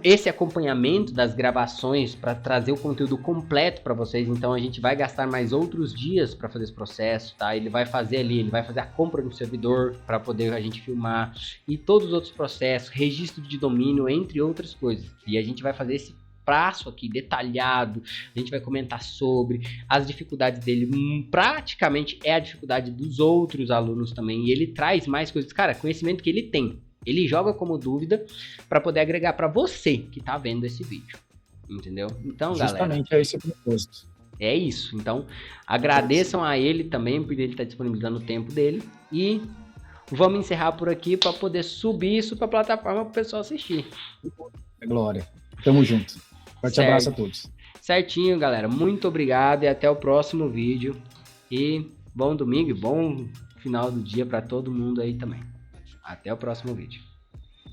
esse acompanhamento das gravações para trazer o conteúdo completo para vocês. Então a gente vai gastar mais outros dias para fazer esse processo, tá? Ele vai fazer a compra do servidor para poder a gente filmar e todos os outros processos, registro de domínio, entre outras coisas. E a gente vai fazer esse passo aqui detalhado, a gente vai comentar sobre as dificuldades dele, praticamente é a dificuldade dos outros alunos também, e ele traz mais coisas, cara, conhecimento que ele tem, ele joga como dúvida para poder agregar para você que tá vendo esse vídeo, entendeu? Então, justamente galera, é esse o propósito. É isso, então agradeçam a ele também, por ele estar disponibilizando o tempo dele, e vamos encerrar por aqui para poder subir isso para a plataforma para o pessoal assistir. Glória, tamo junto. Forte abraço a todos. Certinho, galera. Muito obrigado e até o próximo vídeo. E bom domingo e bom final do dia para todo mundo aí também. Até o próximo vídeo.